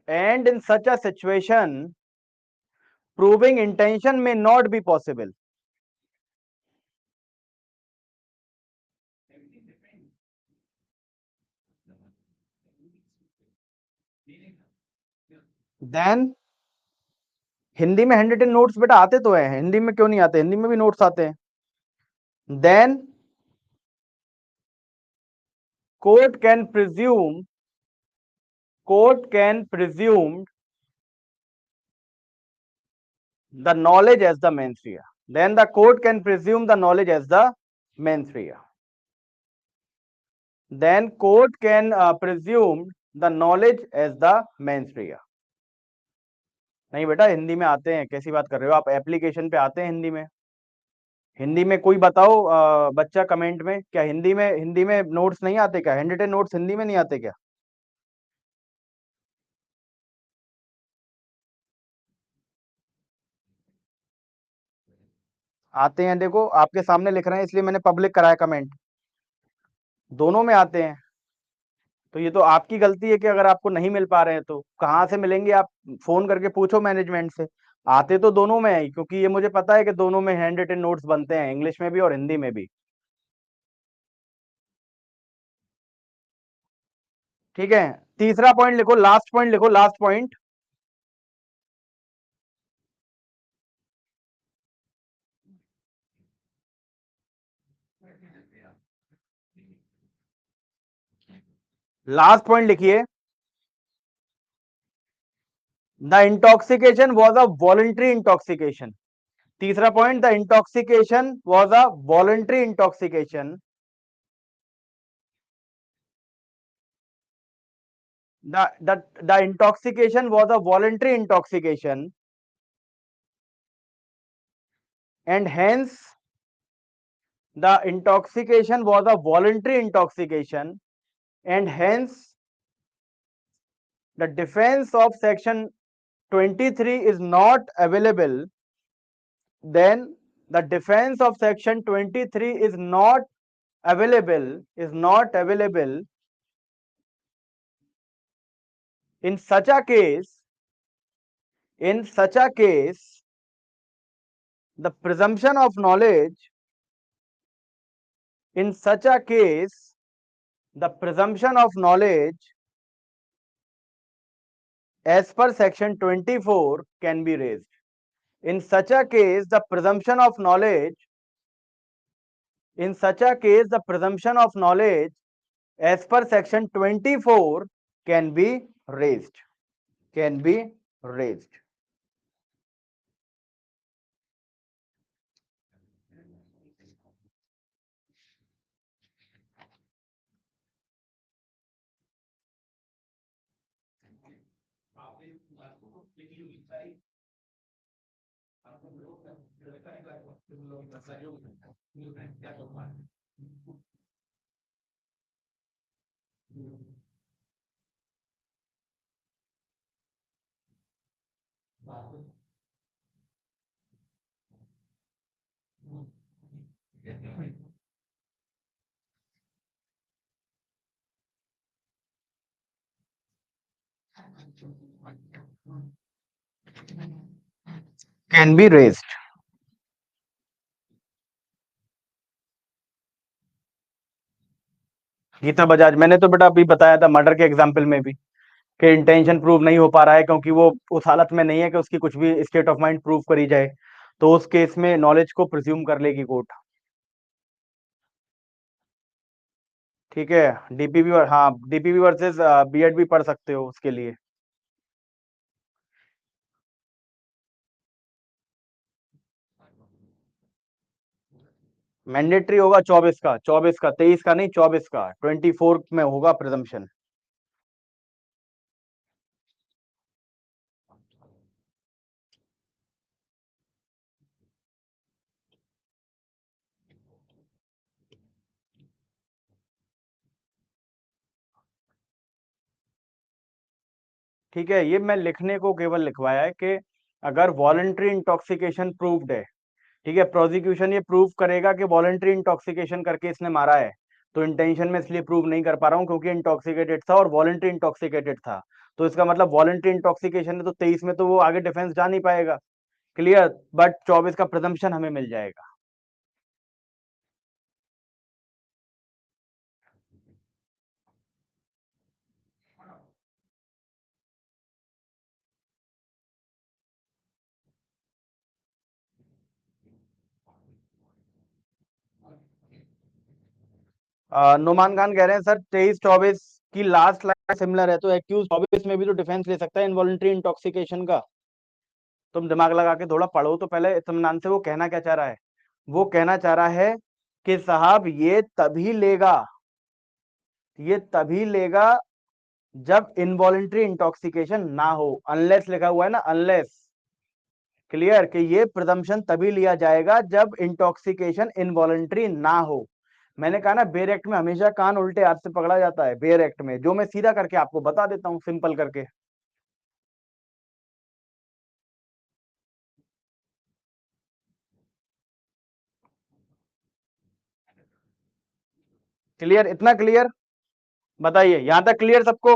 and in such a situation, proving intention may not be possible. Then Hindi में हैंड रिटन नोट्स बेटा आते तो हैं, हिंदी में क्यों नहीं आते? हिंदी में भी नोट्स आते हैं. Then court can presume the knowledge as the mens rea. Then the court can presume the knowledge as the mens rea. Then court can presume the knowledge as the mens rea. नहीं बेटा हिंदी में आते हैं, कैसी बात कर रहे हो आप? एप्लीकेशन पे आते हैं हिंदी में. हिंदी में कोई बताओ बच्चा कमेंट में, क्या हिंदी में नोट्स नहीं आते क्या? हैंड रिटन नोट्स हिंदी में नहीं आते क्या? आते हैं, देखो आपके सामने लिख रहे हैं इसलिए मैंने पब्लिक कराया कमेंट. दोनों में आते हैं. तो ये तो आपकी गलती है कि अगर आपको नहीं मिल पा रहे हैं तो कहाँ से मिलेंगे? आप फोन करके पूछो मैनेजमेंट से. आते तो दोनों में है, क्योंकि ये मुझे पता है कि दोनों में हैंड रिटन नोट्स बनते हैं, इंग्लिश में भी और हिंदी में भी. ठीक है, तीसरा पॉइंट लिखो, लास्ट पॉइंट लिखो, लास्ट पॉइंट. लास्ट पॉइंट लिखिए, the intoxication was a voluntary intoxication. तीसरा point, the intoxication was a voluntary intoxication. The intoxication was a voluntary intoxication, and hence the intoxication was a voluntary intoxication, and hence the defense of section 23 is not available. Then the defense of section 23 is not available, in such a case. The presumption of knowledge, in such a case, the presumption of knowledge as per section 24 can be raised. In such a case, the presumption of knowledge, as per section 24 can be raised. Can be raised. Geeta Bajaj, मैंने तो बेटा अभी बताया था मर्डर के एग्जाम्पल में भी कि इंटेंशन प्रूव नहीं हो पा रहा है क्योंकि वो उस हालत में नहीं है कि उसकी कुछ भी स्टेट ऑफ माइंड प्रूव करी जाए, तो उस केस में नॉलेज को प्रिज्यूम कर लेगी कोर्ट. ठीक है, डीपीवी, हाँ डीपीवी वर्सेस बीएड भी पढ़ सकते हो उसके लिए. मैंडेटरी होगा 24 का, 23 का नहीं, 24 का, 24 में होगा प्रिजम्पशन. ठीक है, ये मैं लिखने को केवल लिखवाया है कि अगर वॉलंटरी इंटॉक्सिकेशन प्रूव्ड है, ठीक है, प्रोसिक्यूशन ये प्रूव करेगा कि वॉलंटरी इंटॉक्सिकेशन करके इसने मारा है, तो इंटेंशन में इसलिए प्रूव नहीं कर पा रहा हूं क्योंकि इंटॉक्सिकेटेड था और वॉलंटरी इंटॉक्सिकेटेड था, तो इसका मतलब वॉलंटरी इंटॉक्सिकेशन है, तो 23 में तो वो आगे डिफेंस जा नहीं पाएगा। क्लियर, बट 24 का प्रिजम्पशन हमें मिल जाएगा। नुमान खान कह रहे हैं सर 23-24 की लास्ट लाइन सिमिलर है, तो एक्यूज 24 में भी तो डिफेंस ले सकता है इनवॉलंटरी इंटॉक्सिकेशन का। तुम दिमाग लगा के थोड़ा पढ़ो तो पहले इत्मीनान से, वो कहना क्या चाह रहा है। वो कहना चाह रहा है कि साहब ये तभी लेगा जब इनवॉलंटरी इंटॉक्सिकेशन ना हो, अनलेस लिखा हुआ है ना, अनलेस। क्लियर, कि ये प्रिजम्पशन तभी लिया जाएगा जब इंटॉक्सिकेशन इनवॉलंटरी ना हो। मैंने कहा ना, बेयर एक्ट में हमेशा कान उल्टे हाथ से पकड़ा जाता है, बेयर एक्ट में, जो मैं सीधा करके आपको बता देता हूं सिंपल करके। क्लियर, इतना क्लियर? बताइए, यहां तक क्लियर सबको?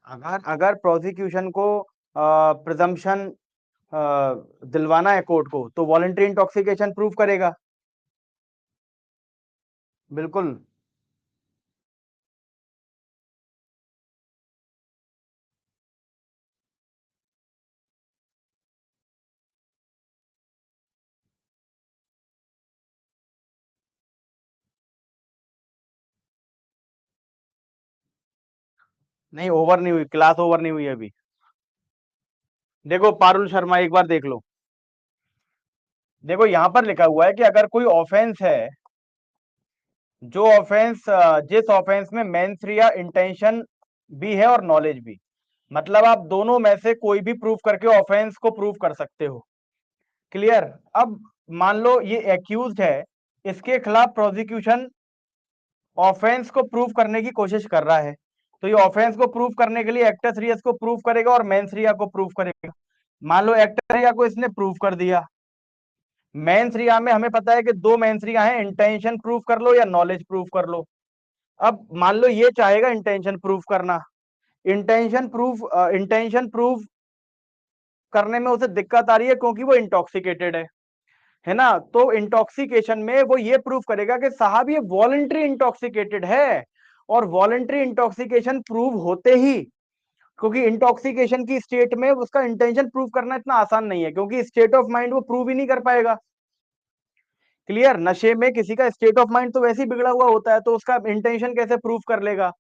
अगर अगर प्रोसिक्यूशन को प्रिजम्पशन दिलवाना है कोर्ट को, तो वॉलंटरी इंटॉक्सिकेशन प्रूव करेगा। बिल्कुल। नहीं, ओवर नहीं हुई, क्लास ओवर नहीं हुई अभी। देखो पारुल शर्मा, एक बार देख लो। देखो यहां पर लिखा हुआ है कि अगर कोई ऑफेंस है, जो ऑफेंस जिस ऑफेंस में मेंस या इंटेंशन भी है और नॉलेज भी, मतलब आप दोनों में से कोई भी प्रूफ करके ऑफेंस को प्रूव कर सकते हो। क्लियर। अब मान लो ये एक्यूज्ड है, इसके खिलाफ प्रोसिक्यूशन ऑफेंस को प्रूव करने की कोशिश कर रहा है, तो ये ऑफेंस को प्रूव करने के लिए एक्टस रियस को प्रूव करेगा और मेंस रिया को प्रूव करेगा। मान लो एक्टस रिया को इसने प्रूव कर दिया। मेंस रिया में हमें पता है कि दो मेंस रिया हैं, इंटेंशन प्रूव कर लो या नॉलेज प्रूव कर लो। अब मान लो ये चाहेगा इंटेंशन प्रूव करना। इंटेंशन प्रूव करने में उसे दिक्कत आ रही है क्योंकि वो इंटॉक्सिकेटेड है ना। तो इंटॉक्सिकेशन में वो ये प्रूव करेगा कि साहब ये वॉलंटरी इंटॉक्सिकेटेड है, और वॉलंटरी इंटॉक्सिकेशन प्रूव होते ही, क्योंकि इंटॉक्सिकेशन की स्टेट में उसका इंटेंशन प्रूव करना इतना आसान नहीं है, क्योंकि स्टेट ऑफ माइंड वो प्रूव ही नहीं कर पाएगा। क्लियर, नशे में किसी का स्टेट ऑफ माइंड तो वैसे ही बिगड़ा हुआ होता है, तो उसका इंटेंशन कैसे प्रूव कर लेगा।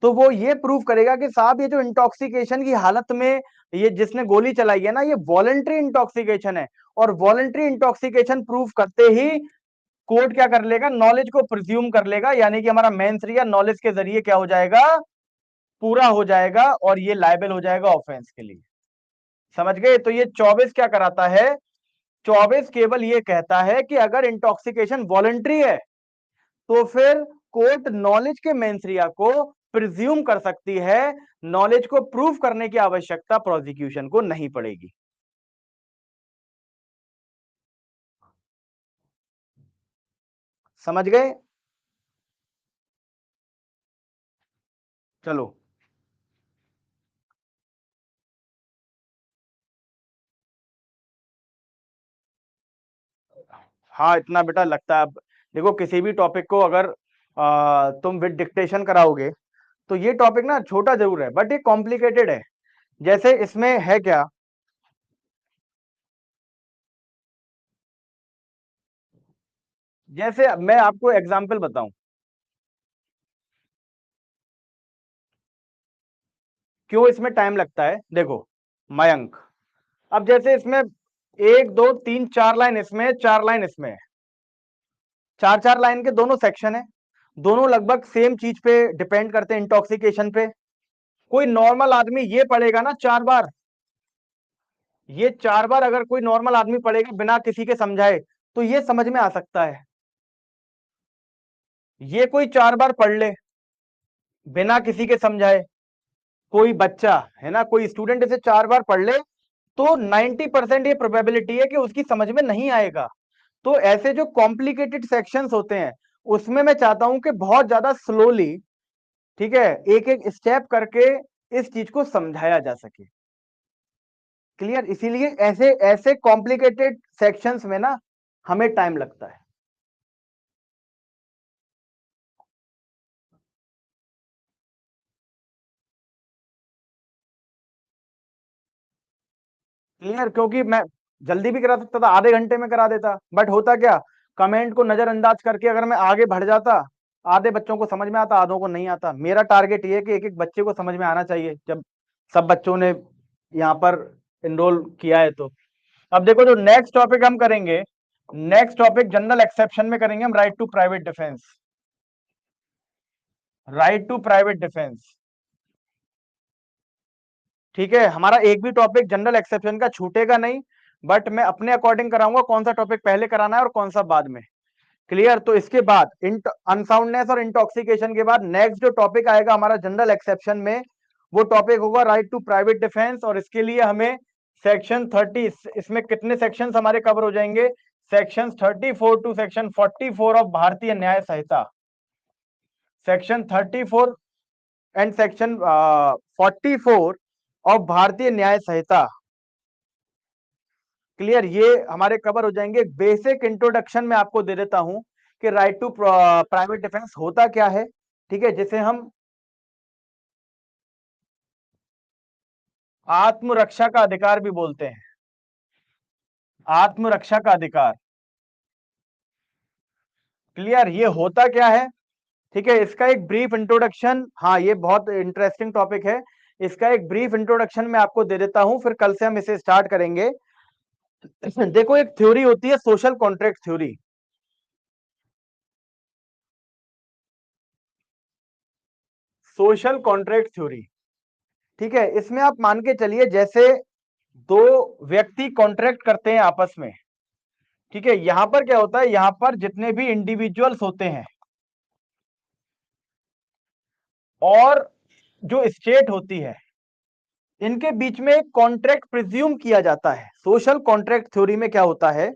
तो वो ये प्रूव करेगा कि साहब ये जो इंटॉक्सिकेशन की हालत में ये जिसने गोली चलाई है ना, ये वॉलंटरी इंटॉक्सिकेशन है, और वॉलंटरी इंटॉक्सिकेशन प्रूव करते ही कोर्ट क्या कर लेगा, नॉलेज को प्रिज्यूम कर लेगा, यानी कि हमारा मेंस रिया नॉलेज के जरिए क्या हो जाएगा, पूरा हो जाएगा, और ये लायबल हो जाएगा ऑफेंस के लिए। समझ गए? तो ये 24 क्या कराता है, 24 केवल ये कहता है कि अगर इंटॉक्सिकेशन वॉलंटरी है, तो फिर कोर्ट नॉलेज के मेंसरिया को प्रिज्यूम कर सकती है, नॉलेज को प्रूव करने की आवश्यकता प्रोसिक्यूशन को नहीं पड़ेगी। समझ गए? चलो। हाँ, इतना बेटा लगता है। अब देखो, किसी भी टॉपिक को अगर तुम विद डिक्टेशन कराओगे, तो ये टॉपिक ना छोटा जरूर है बट ये कॉम्प्लिकेटेड है। जैसे इसमें है क्या, जैसे मैं आपको एग्जांपल बताऊं, क्यों इसमें टाइम लगता है। देखो मयंक, अब जैसे इसमें एक दो तीन चार लाइन इसमें, चार लाइन इसमें, चार चार लाइन के दोनों सेक्शन है, दोनों लगभग सेम चीज पे डिपेंड करते हैं, इंटॉक्सिकेशन पे। कोई नॉर्मल आदमी ये पढ़ेगा ना चार बार, ये चार बार अगर कोई नॉर्मल आदमी पढ़ेगा बिना किसी के समझाए तो ये समझ में आ सकता है। ये कोई चार बार पढ़ ले बिना किसी के समझाए, कोई बच्चा है ना, कोई स्टूडेंट इसे चार बार पढ़ ले तो 90% ये प्रोबेबिलिटी है कि उसकी समझ में नहीं आएगा। तो ऐसे जो कॉम्प्लिकेटेड सेक्शंस होते हैं उसमें मैं चाहता हूं कि बहुत ज्यादा स्लोली, ठीक है, एक एक स्टेप करके इस चीज को समझाया जा सके। क्लियर? इसीलिए ऐसे ऐसे कॉम्प्लिकेटेड सेक्शंस में ना हमें टाइम लगता है। क्लियर? क्योंकि मैं जल्दी भी करा सकता था, आधे घंटे में करा देता, बट होता क्या, कमेंट को नजरअंदाज करके अगर मैं आगे बढ़ जाता, आधे बच्चों को समझ में आता, आधों को नहीं आता। मेरा टारगेट ये है कि एक एक बच्चे को समझ में आना चाहिए जब सब बच्चों ने यहाँ पर इनरोल किया है। तो अब देखो जो नेक्स्ट टॉपिक हम करेंगे, नेक्स्ट टॉपिक जनरल एक्सेप्शन में करेंगे हम, right to private defence. Right to private defence, ठीक है, हमारा एक भी टॉपिक जनरल एक्सेप्शन का छूटेगा नहीं, बट मैं अपने अकॉर्डिंग कराऊंगा कौन सा टॉपिक पहले कराना है और कौन सा बाद में। क्लियर? तो इसके बाद अनसाउंडनेस और इंटॉक्सिकेशन के बाद नेक्स्ट जो टॉपिक आएगा हमारा जनरल एक्सेप्शन में, वो टॉपिक होगा राइट टू प्राइवेट डिफेंस। और इसके लिए हमें सेक्शन 30, इसमें कितने सेक्शन हमारे कवर हो जाएंगे, सेक्शन 34 टू सेक्शन 44 ऑफ भारतीय न्याय संहिता। सेक्शन 34 एंड सेक्शन 44 ऑफ भारतीय न्याय संहिता। क्लियर? ये हमारे कवर हो जाएंगे। बेसिक इंट्रोडक्शन में आपको दे देता हूं कि राइट टू प्राइवेट डिफेंस होता क्या है, ठीक है, जिसे हम आत्मरक्षा का अधिकार भी बोलते हैं। आत्मरक्षा का अधिकार। क्लियर? ये होता क्या है, ठीक है, इसका एक ब्रीफ इंट्रोडक्शन, हाँ ये बहुत इंटरेस्टिंग टॉपिक है, इसका एक ब्रीफ इंट्रोडक्शन मैं आपको दे देता हूं, फिर कल से हम इसे स्टार्ट करेंगे। देखो एक थ्योरी होती है social contract theory. Social contract theory, ठीक है, इसमें आप मान के चलिए जैसे दो व्यक्ति कॉन्ट्रैक्ट करते हैं आपस में, ठीक है, यहां पर क्या होता है, यहां पर जितने भी इंडिविजुअल्स होते हैं और जो स्टेट होती है, इनके बीच में एक कॉन्ट्रैक्ट प्रिज्यूम किया जाता है। सोशल कॉन्ट्रैक्ट थ्योरी में क्या होता है,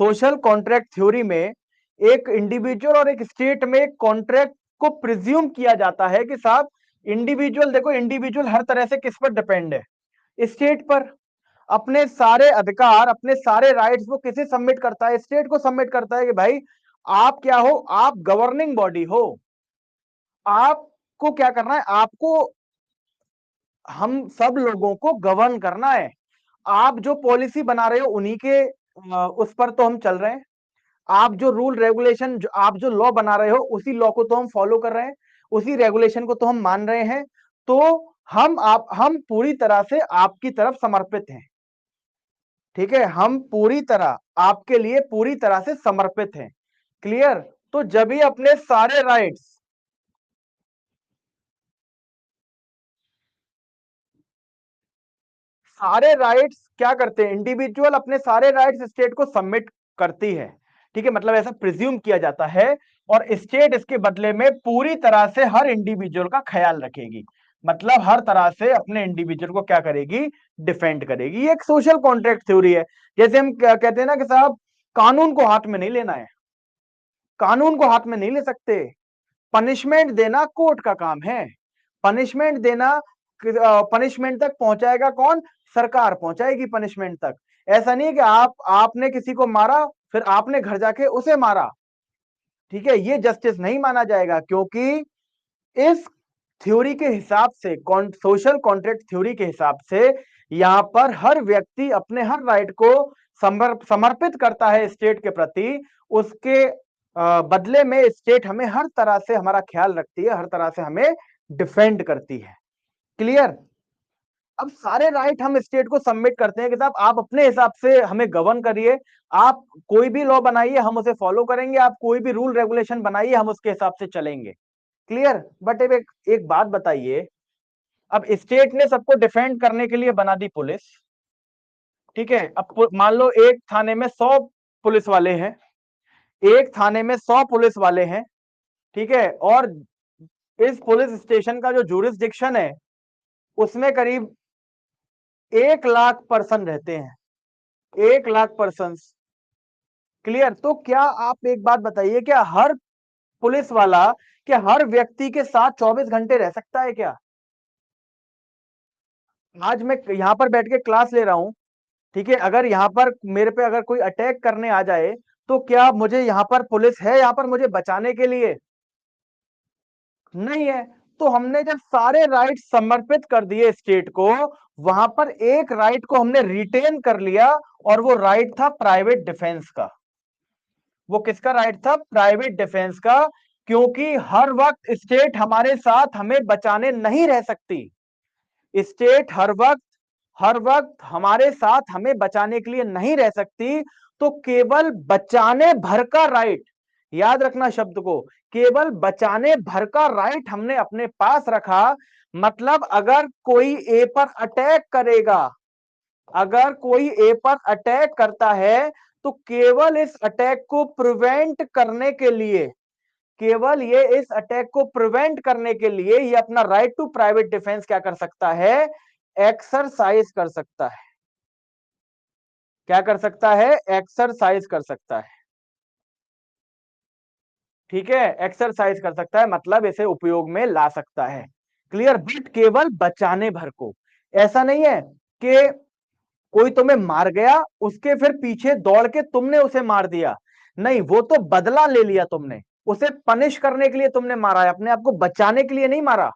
सोशल कॉन्ट्रैक्ट थ्योरी में एक इंडिविजुअल और एक स्टेट में एक कॉन्ट्रैक्ट को प्रिज्यूम किया जाता है कि साहब इंडिविजुअल, देखो इंडिविजुअल हर तरह से किस पर डिपेंड है, स्टेट पर। अपने सारे अधिकार, अपने सारे राइट्स वो किसे सबमिट करता है, स्टेट को सबमिट करता है कि भाई आप क्या हो, आप गवर्निंग बॉडी हो, आपको क्या करना है, आपको हम सब लोगों को गवर्न करना है। आप जो पॉलिसी बना रहे हो उन्हीं के उस पर तो हम चल रहे हैं, आप जो रूल रेगुलेशन, आप जो लॉ बना रहे हो उसी लॉ को तो हम फॉलो कर रहे हैं, उसी रेगुलेशन को तो हम मान रहे हैं। तो हम पूरी तरह से आपकी तरफ समर्पित हैं, ठीक है, हम पूरी तरह आपके लिए पूरी तरह से समर्पित हैं। क्लियर? तो जब ही अपने सारे राइट्स, सारे राइट्स क्या करते हैं, इंडिविजुअल अपने सारे राइट्स स्टेट को सबमिट करती है, ठीक है, मतलब ऐसा प्रिज्यूम किया जाता है, और स्टेट इसके बदले में पूरी तरह से हर इंडिविजुअल का ख्याल रखेगी, मतलब हर तरह से अपने इंडिविजुअल को क्या करेगी, डिफेंड करेगी। ये एक सोशल कॉन्ट्रैक्ट थ्योरी है। जैसे हम कहते हैं ना कि साहब कानून को हाथ में नहीं लेना है, कानून को हाथ में नहीं ले सकते, पनिशमेंट देना कोर्ट का काम है, पनिशमेंट देना, पनिशमेंट तक पहुंचाएगा कौन, सरकार पहुंचाएगी पनिशमेंट तक। ऐसा नहीं है कि आपने किसी को मारा फिर आपने घर जाके उसे मारा, ठीक है, ये जस्टिस नहीं माना जाएगा, क्योंकि इस थ्योरी के हिसाब से, सोशल कॉन्ट्रैक्ट थ्योरी के हिसाब से यहां पर हर व्यक्ति अपने हर राइट को समर्पित करता है स्टेट के प्रति, उसके बदले में स्टेट हमें हर तरह से हमारा ख्याल रखती है, हर तरह से हमें डिफेंड करती है। क्लियर? अब सारे राइट हम स्टेट को सबमिट करते हैं कि साहब आप अपने हिसाब से हमें गवर्न करिए, आप कोई भी लॉ बनाइए हम उसे फॉलो करेंगे, आप कोई भी रूल रेगुलेशन बनाइए हम उसके हिसाब से चलेंगे। क्लियर? बट अब एक बात बताइए, अब स्टेट ने सबको डिफेंड करने के लिए बना दी पुलिस, ठीक है? अब मान लो एक थाने में 100 पुलिस वाले हैं, एक थाने में 100 पुलिस वाले हैं, ठीक है? और इस पुलिस स्टेशन का जो जुरिस्डिक्शन है उसमें करीब 1 लाख पर्सन रहते हैं, 1 लाख पर्सन। क्लियर? तो क्या आप एक बात बताइए, क्या हर पुलिस वाला, क्या हर व्यक्ति के साथ 24 घंटे रह सकता है क्या? आज मैं यहां पर बैठ के क्लास ले रहा हूं, ठीक है? अगर यहां पर मेरे पे अगर कोई अटैक करने आ जाए तो क्या मुझे यहां पर पुलिस है यहां पर मुझे बचाने के लिए? नहीं है। तो हमने जब सारे राइट समर्पित कर दिए स्टेट को, वहां पर एक राइट को हमने रिटेन कर लिया, और वो राइट था प्राइवेट डिफेंस का। वो किसका राइट था? प्राइवेट डिफेंस का। क्योंकि हर वक्त स्टेट हमारे साथ हमें बचाने नहीं रह सकती, स्टेट हर वक्त हमारे साथ हमें बचाने के लिए नहीं रह सकती। तो केवल बचाने भर का राइट, याद रखना शब्द को, केवल बचाने भर का राइट हमने अपने पास रखा। मतलब अगर कोई ए पर अटैक करेगा, अगर कोई ए पर अटैक करता है तो केवल इस अटैक को प्रिवेंट करने के लिए, केवल ये इस अटैक को प्रिवेंट करने के लिए ये अपना राइट टू प्राइवेट डिफेंस क्या कर सकता है? एक्सरसाइज कर सकता है। क्या कर सकता है? एक्सरसाइज कर सकता है। ठीक है? एक्सरसाइज कर सकता है मतलब इसे उपयोग में ला सकता है। क्लियर? बट केवल बचाने भर को। ऐसा नहीं है कि कोई तुम्हें मार गया उसके फिर पीछे दौड़ के तुमने उसे मार दिया, नहीं, वो तो बदला ले लिया तुमने, उसे पनिश करने के लिए तुमने मारा है, अपने आप को बचाने के लिए नहीं मारा।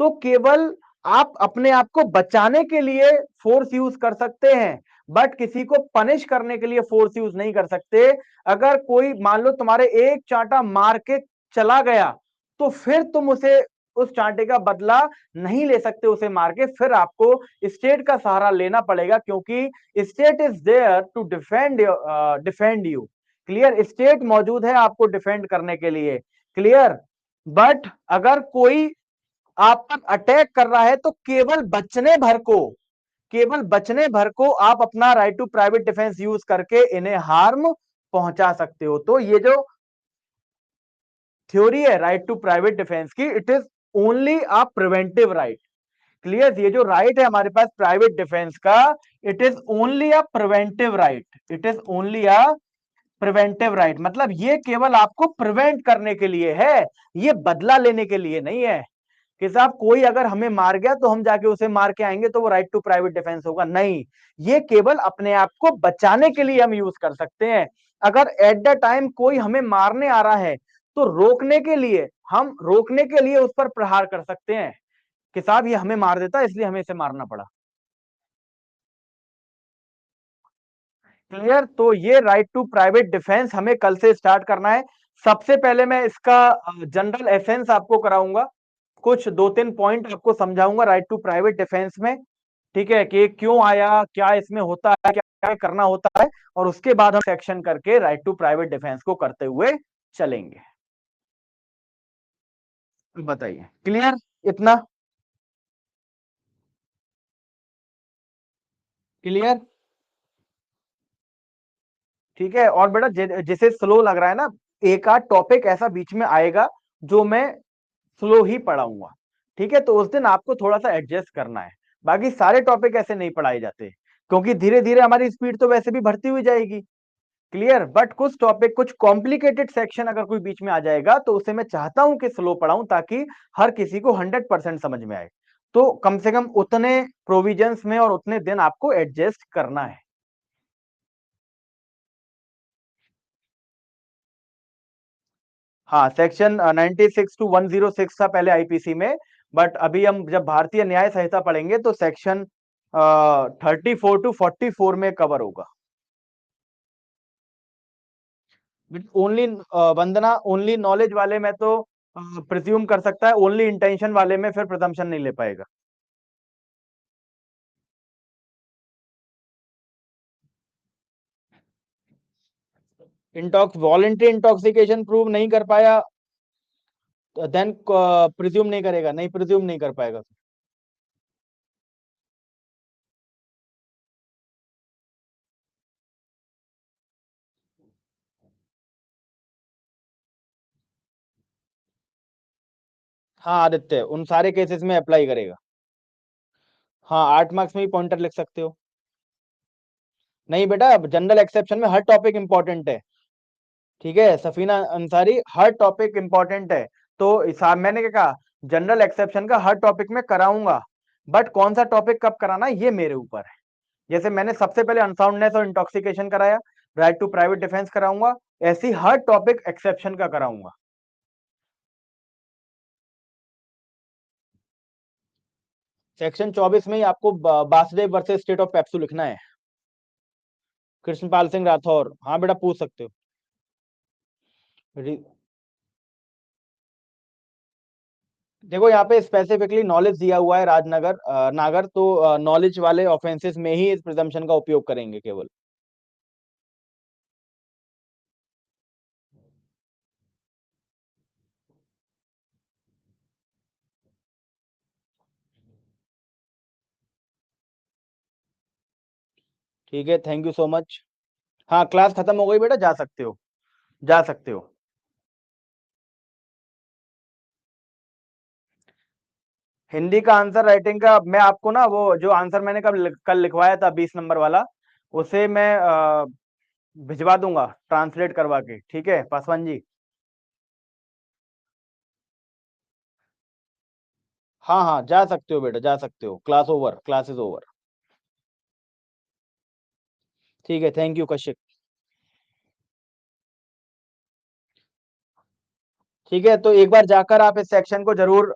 तो केवल आप अपने आप को बचाने के लिए फोर्स यूज कर सकते हैं, बट किसी को पनिश करने के लिए फोर्स यूज नहीं कर सकते। अगर कोई मान लो तुम्हारे एक चांटा मार के चला गया, तो फिर तुम उसे उस चांटे का बदला नहीं ले सकते उसे मार के, फिर आपको स्टेट का सहारा लेना पड़ेगा, क्योंकि state is there to defend you. Clear? State मौजूद है आपको डिफेंड करने के लिए। क्लियर? बट अगर कोई आप पर अटैक कर रहा है तो केवल बचने भर को, केवल बचने भर को आप अपना right to private defence use करके इन्हें हार्म पहुंचा सकते हो। तो ये जो थ्योरी है राइट टू प्राइवेट डिफेंस की, it is only a preventive right. Clear? ये जो राइट है हमारे पास प्राइवेट डिफेंस का, it is only a preventive right, it is only a preventive right. मतलब ये केवल आपको प्रिवेंट करने के लिए है, ये बदला लेने के लिए नहीं है कि साहब कोई अगर हमें मार गया तो हम जाके उसे मार के आएंगे तो वो राइट टू प्राइवेट डिफेंस होगा, नहीं। ये केवल अपने आप को बचाने के लिए हम यूज कर सकते हैं। अगर एट द टाइम कोई हमें मारने आ रहा है तो रोकने के लिए, हम रोकने के लिए उस पर प्रहार कर सकते हैं कि साहब ये हमें मार देता इसलिए हमें इसे मारना पड़ा। क्लियर? तो ये राइट टू प्राइवेट डिफेंस हमें कल से स्टार्ट करना है। सबसे पहले मैं इसका जनरल एसेंस आपको कराऊंगा, कुछ 2-3 पॉइंट आपको समझाऊंगा राइट टू प्राइवेट डिफेंस में, ठीक है? कि क्यों आया, क्या इसमें होता है, क्या क्या करना होता है, और उसके बाद हम सेक्शन करके राइट टू प्राइवेट डिफेंस को करते हुए चलेंगे। बताइए, क्लियर इतना? क्लियर? ठीक है। और बेटा जिसे स्लो लग रहा है ना, एक आध टॉपिक ऐसा बीच में आएगा जो मैं स्लो ही पढ़ाऊंगा, ठीक है? तो उस दिन आपको थोड़ा सा एडजस्ट करना है, बाकी सारे टॉपिक ऐसे नहीं पढ़ाए जाते, क्योंकि धीरे धीरे हमारी स्पीड तो वैसे भी बढ़ती हुई जाएगी। क्लियर? बट कुछ टॉपिक, कुछ कॉम्प्लिकेटेड सेक्शन अगर कोई बीच में आ जाएगा तो उसे मैं चाहता हूं कि स्लो पढ़ाऊं, ताकि हर किसी को 100% समझ में आए। तो कम से कम उतने प्रोविजंस में और उतने दिन आपको एडजस्ट करना है। हाँ, सेक्शन 96 टू 106 था पहले आईपीसी में, बट अभी हम जब भारतीय न्याय संहिता पढ़ेंगे तो सेक्शन 34 टू 44 में कवर होगा। ओनली वंदना, ओनली नॉलेज वाले में तो प्रिज्यूम कर सकता है, ओनली इंटेंशन वाले में फिर प्रिजम्पशन नहीं ले पाएगा। वॉलेंट्री इंटॉक्सिकेशन प्रूव नहीं कर पाया, देन प्रिज्यूम नहीं करेगा, नहीं प्रिज्यूम नहीं कर पाएगा। हाँ आदित्य, उन सारे केसेस में अप्लाई करेगा। हाँ 8 मार्क्स में ही पॉइंटर लिख सकते हो। नहीं बेटा, जनरल एक्सेप्शन में हर टॉपिक इंपॉर्टेंट है। ठीक है सफीना अंसारी, हर टॉपिक इंपॉर्टेंट है। तो मैंने क्या कहा, जनरल एक्सेप्शन का हर टॉपिक में कराऊंगा, बट कौन सा टॉपिक कब कराना ये मेरे ऊपर है। जैसे मैंने सबसे पहले अनसाउंडनेस और इंटॉक्सिकेशन कराया, राइट टू प्राइवेट डिफेंस कराऊंगा, ऐसी हर टॉपिक एक्सेप्शन का कराऊंगा। सेक्शन 24 में ही आपको Vasudev versus state of PEPSU लिखना है। कृष्णपाल सिंह राठौर, हाँ बेटा पूछ सकते हो। रि- देखो यहाँ पे स्पेसिफिकली नॉलेज दिया हुआ है, राजनगर नागर, तो नॉलेज वाले ऑफेंसेस में ही इस प्रिजम्पशन का उपयोग करेंगे केवल। ठीक है, थैंक यू सो मच। हाँ क्लास खत्म हो गई बेटा, जा सकते हो, जा सकते हो। हिंदी का आंसर राइटिंग का मैं आपको ना, वो जो आंसर मैंने कल लिखवाया था 20 नंबर वाला, उसे मैं भिजवा दूंगा ट्रांसलेट करवा के। ठीक है पासवान जी। हाँ हाँ जा सकते हो बेटा, जा सकते हो, class over, class is over. ठीक है, थैंक यू कश्यप। ठीक है, तो एक बार जाकर आप इस सेक्शन को जरूर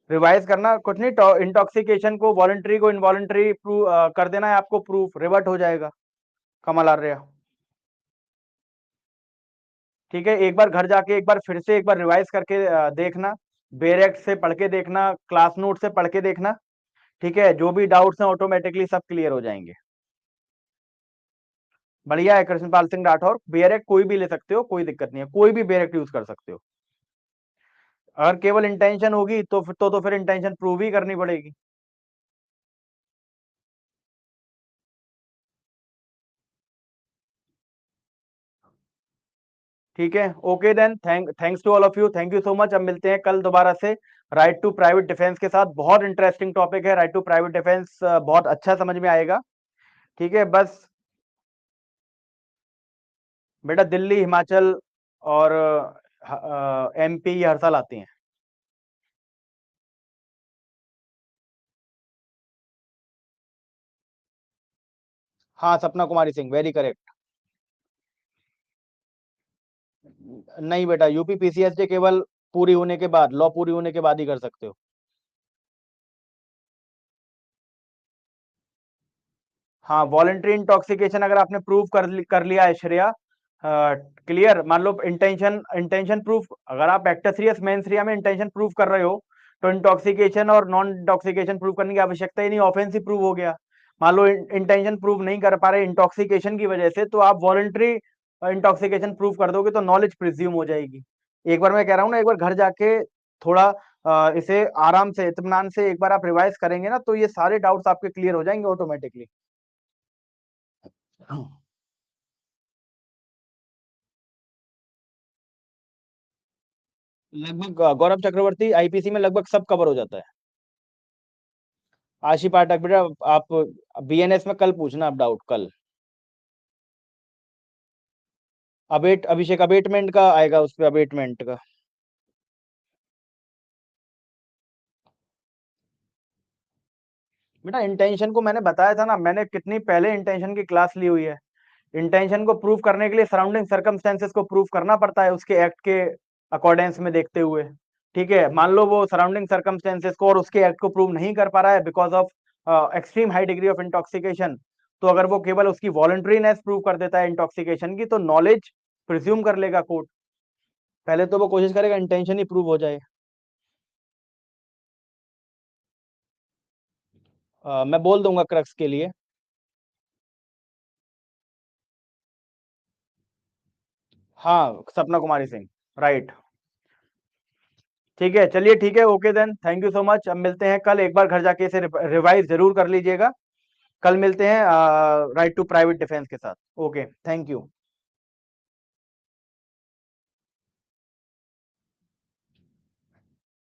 रिवाइज करना। कुछ नहीं, इंटॉक्सिकेशन को वॉलंटरी को इनवॉलंटरी प्रूव कर देना है आपको, प्रूफ रिवर्ट हो जाएगा। कमल आर्या। ठीक है, एक बार घर जाके एक बार फिर से एक बार रिवाइज करके देखना, बेरेक्ट से पढ़ के देखना, क्लास नोट से पढ़ के देखना। ठीक है, जो भी डाउट्स हैं ऑटोमेटिकली सब क्लियर हो जाएंगे। बढ़िया है कृष्णपाल सिंह राठौर, बेरेक्ट कोई भी ले सकते हो, कोई दिक्कत नहीं है, कोई भी बेरेक्ट यूज कर सकते हो। अगर केवल इंटेंशन होगी तो फिर इंटेंशन प्रूव ही करनी पड़ेगी। ठीक है, okay then, thanks to all of you, thank you so much. अब मिलते हैं कल दोबारा से राइट टू प्राइवेट डिफेंस के साथ। बहुत इंटरेस्टिंग टॉपिक है राइट टू प्राइवेट डिफेंस, बहुत अच्छा समझ में आएगा। ठीक है, बस बेटा दिल्ली, हिमाचल और एमपी ये हर साल आती हैं। हाँ सपना कुमारी सिंह, वेरी करेक्ट। नहीं बेटा, यूपी पीसीएसजे केवल पूरी होने के बाद, लॉ पूरी होने के बाद ही कर सकते हो। हाँ वॉलेंट्री इंटॉक्सिकेशन अगर आपने प्रूव कर लिया है श्रेया, क्लियर, मान लो इंटेंशन इंटेंशन प्रूफ, अगर आप एक्टर सीरियस मेन सीरिया में इंटेंशन प्रूव कर रहे हो, तो इंटॉक्सिकेशन और नॉन इंटॉक्सिकेशन प्रूव करने की आवश्यकता ही नहीं, ऑफेंस ही प्रूव हो गया। मान लो इंटेंशन प्रूव नहीं कर पा रहे इंटॉक्सिकेशन की वजह से, तो आप वॉलेंट्री इंटॉक्सिकेशन प्रूव कर दोगे तो नॉलेज प्रिज्यूम हो जाएगी। एक बार मैं कह रहा हूँ ना, एक बार घर जाके थोड़ा इसे आराम से इत्मीनान से एक बार आप रिवाइज करेंगे ना, तो ये सारे डाउट्स आपके क्लियर हो जाएंगे ऑटोमेटिकली। लगभग गौरव चक्रवर्ती, आईपीसी में लगभग सब कवर हो जाता है। आशी पाठक बेटा, आप बीएनएस में कल पूछना आप डाउट, कल। अभिषेक अबेटमेंट का आएगा, उस पे अबेटमेंट का। बेटा इंटेंशन को मैंने बताया था ना, मैंने कितनी पहले इंटेंशन की क्लास ली हुई है। इंटेंशन को प्रूव करने के लिए सराउंडिंग सर्कमस्टेंसेस को प्रूव करना पड़ता है, उसके एक्ट के अकॉर्डेंस में देखते हुए। ठीक है, मान लो वो सराउंडिंग सर्कमस्टेंसेस को और उसके एक्ट को प्रूव नहीं कर पा रहा है because of extreme high degree of intoxication, तो अगर वो केवल उसकी वॉलंटरीनेस प्रूव कर देता है इंटॉक्सिकेशन की, तो नॉलेज प्रिज्यूम कर लेगा कोर्ट। पहले तो वो कोशिश करेगा इंटेंशन ही प्रूव हो जाए। मैं बोल दूंगा क्रक्स के लिए। हाँ, सपना कुमारी सिंह, राइट। ठीक है, चलिए ठीक है, okay then, thank you so much. अब मिलते हैं कल, एक बार घर जाके इसे रिवाइज जरूर कर लीजिएगा। कल मिलते हैं राइट टू प्राइवेट डिफेंस के साथ। Okay, thank you.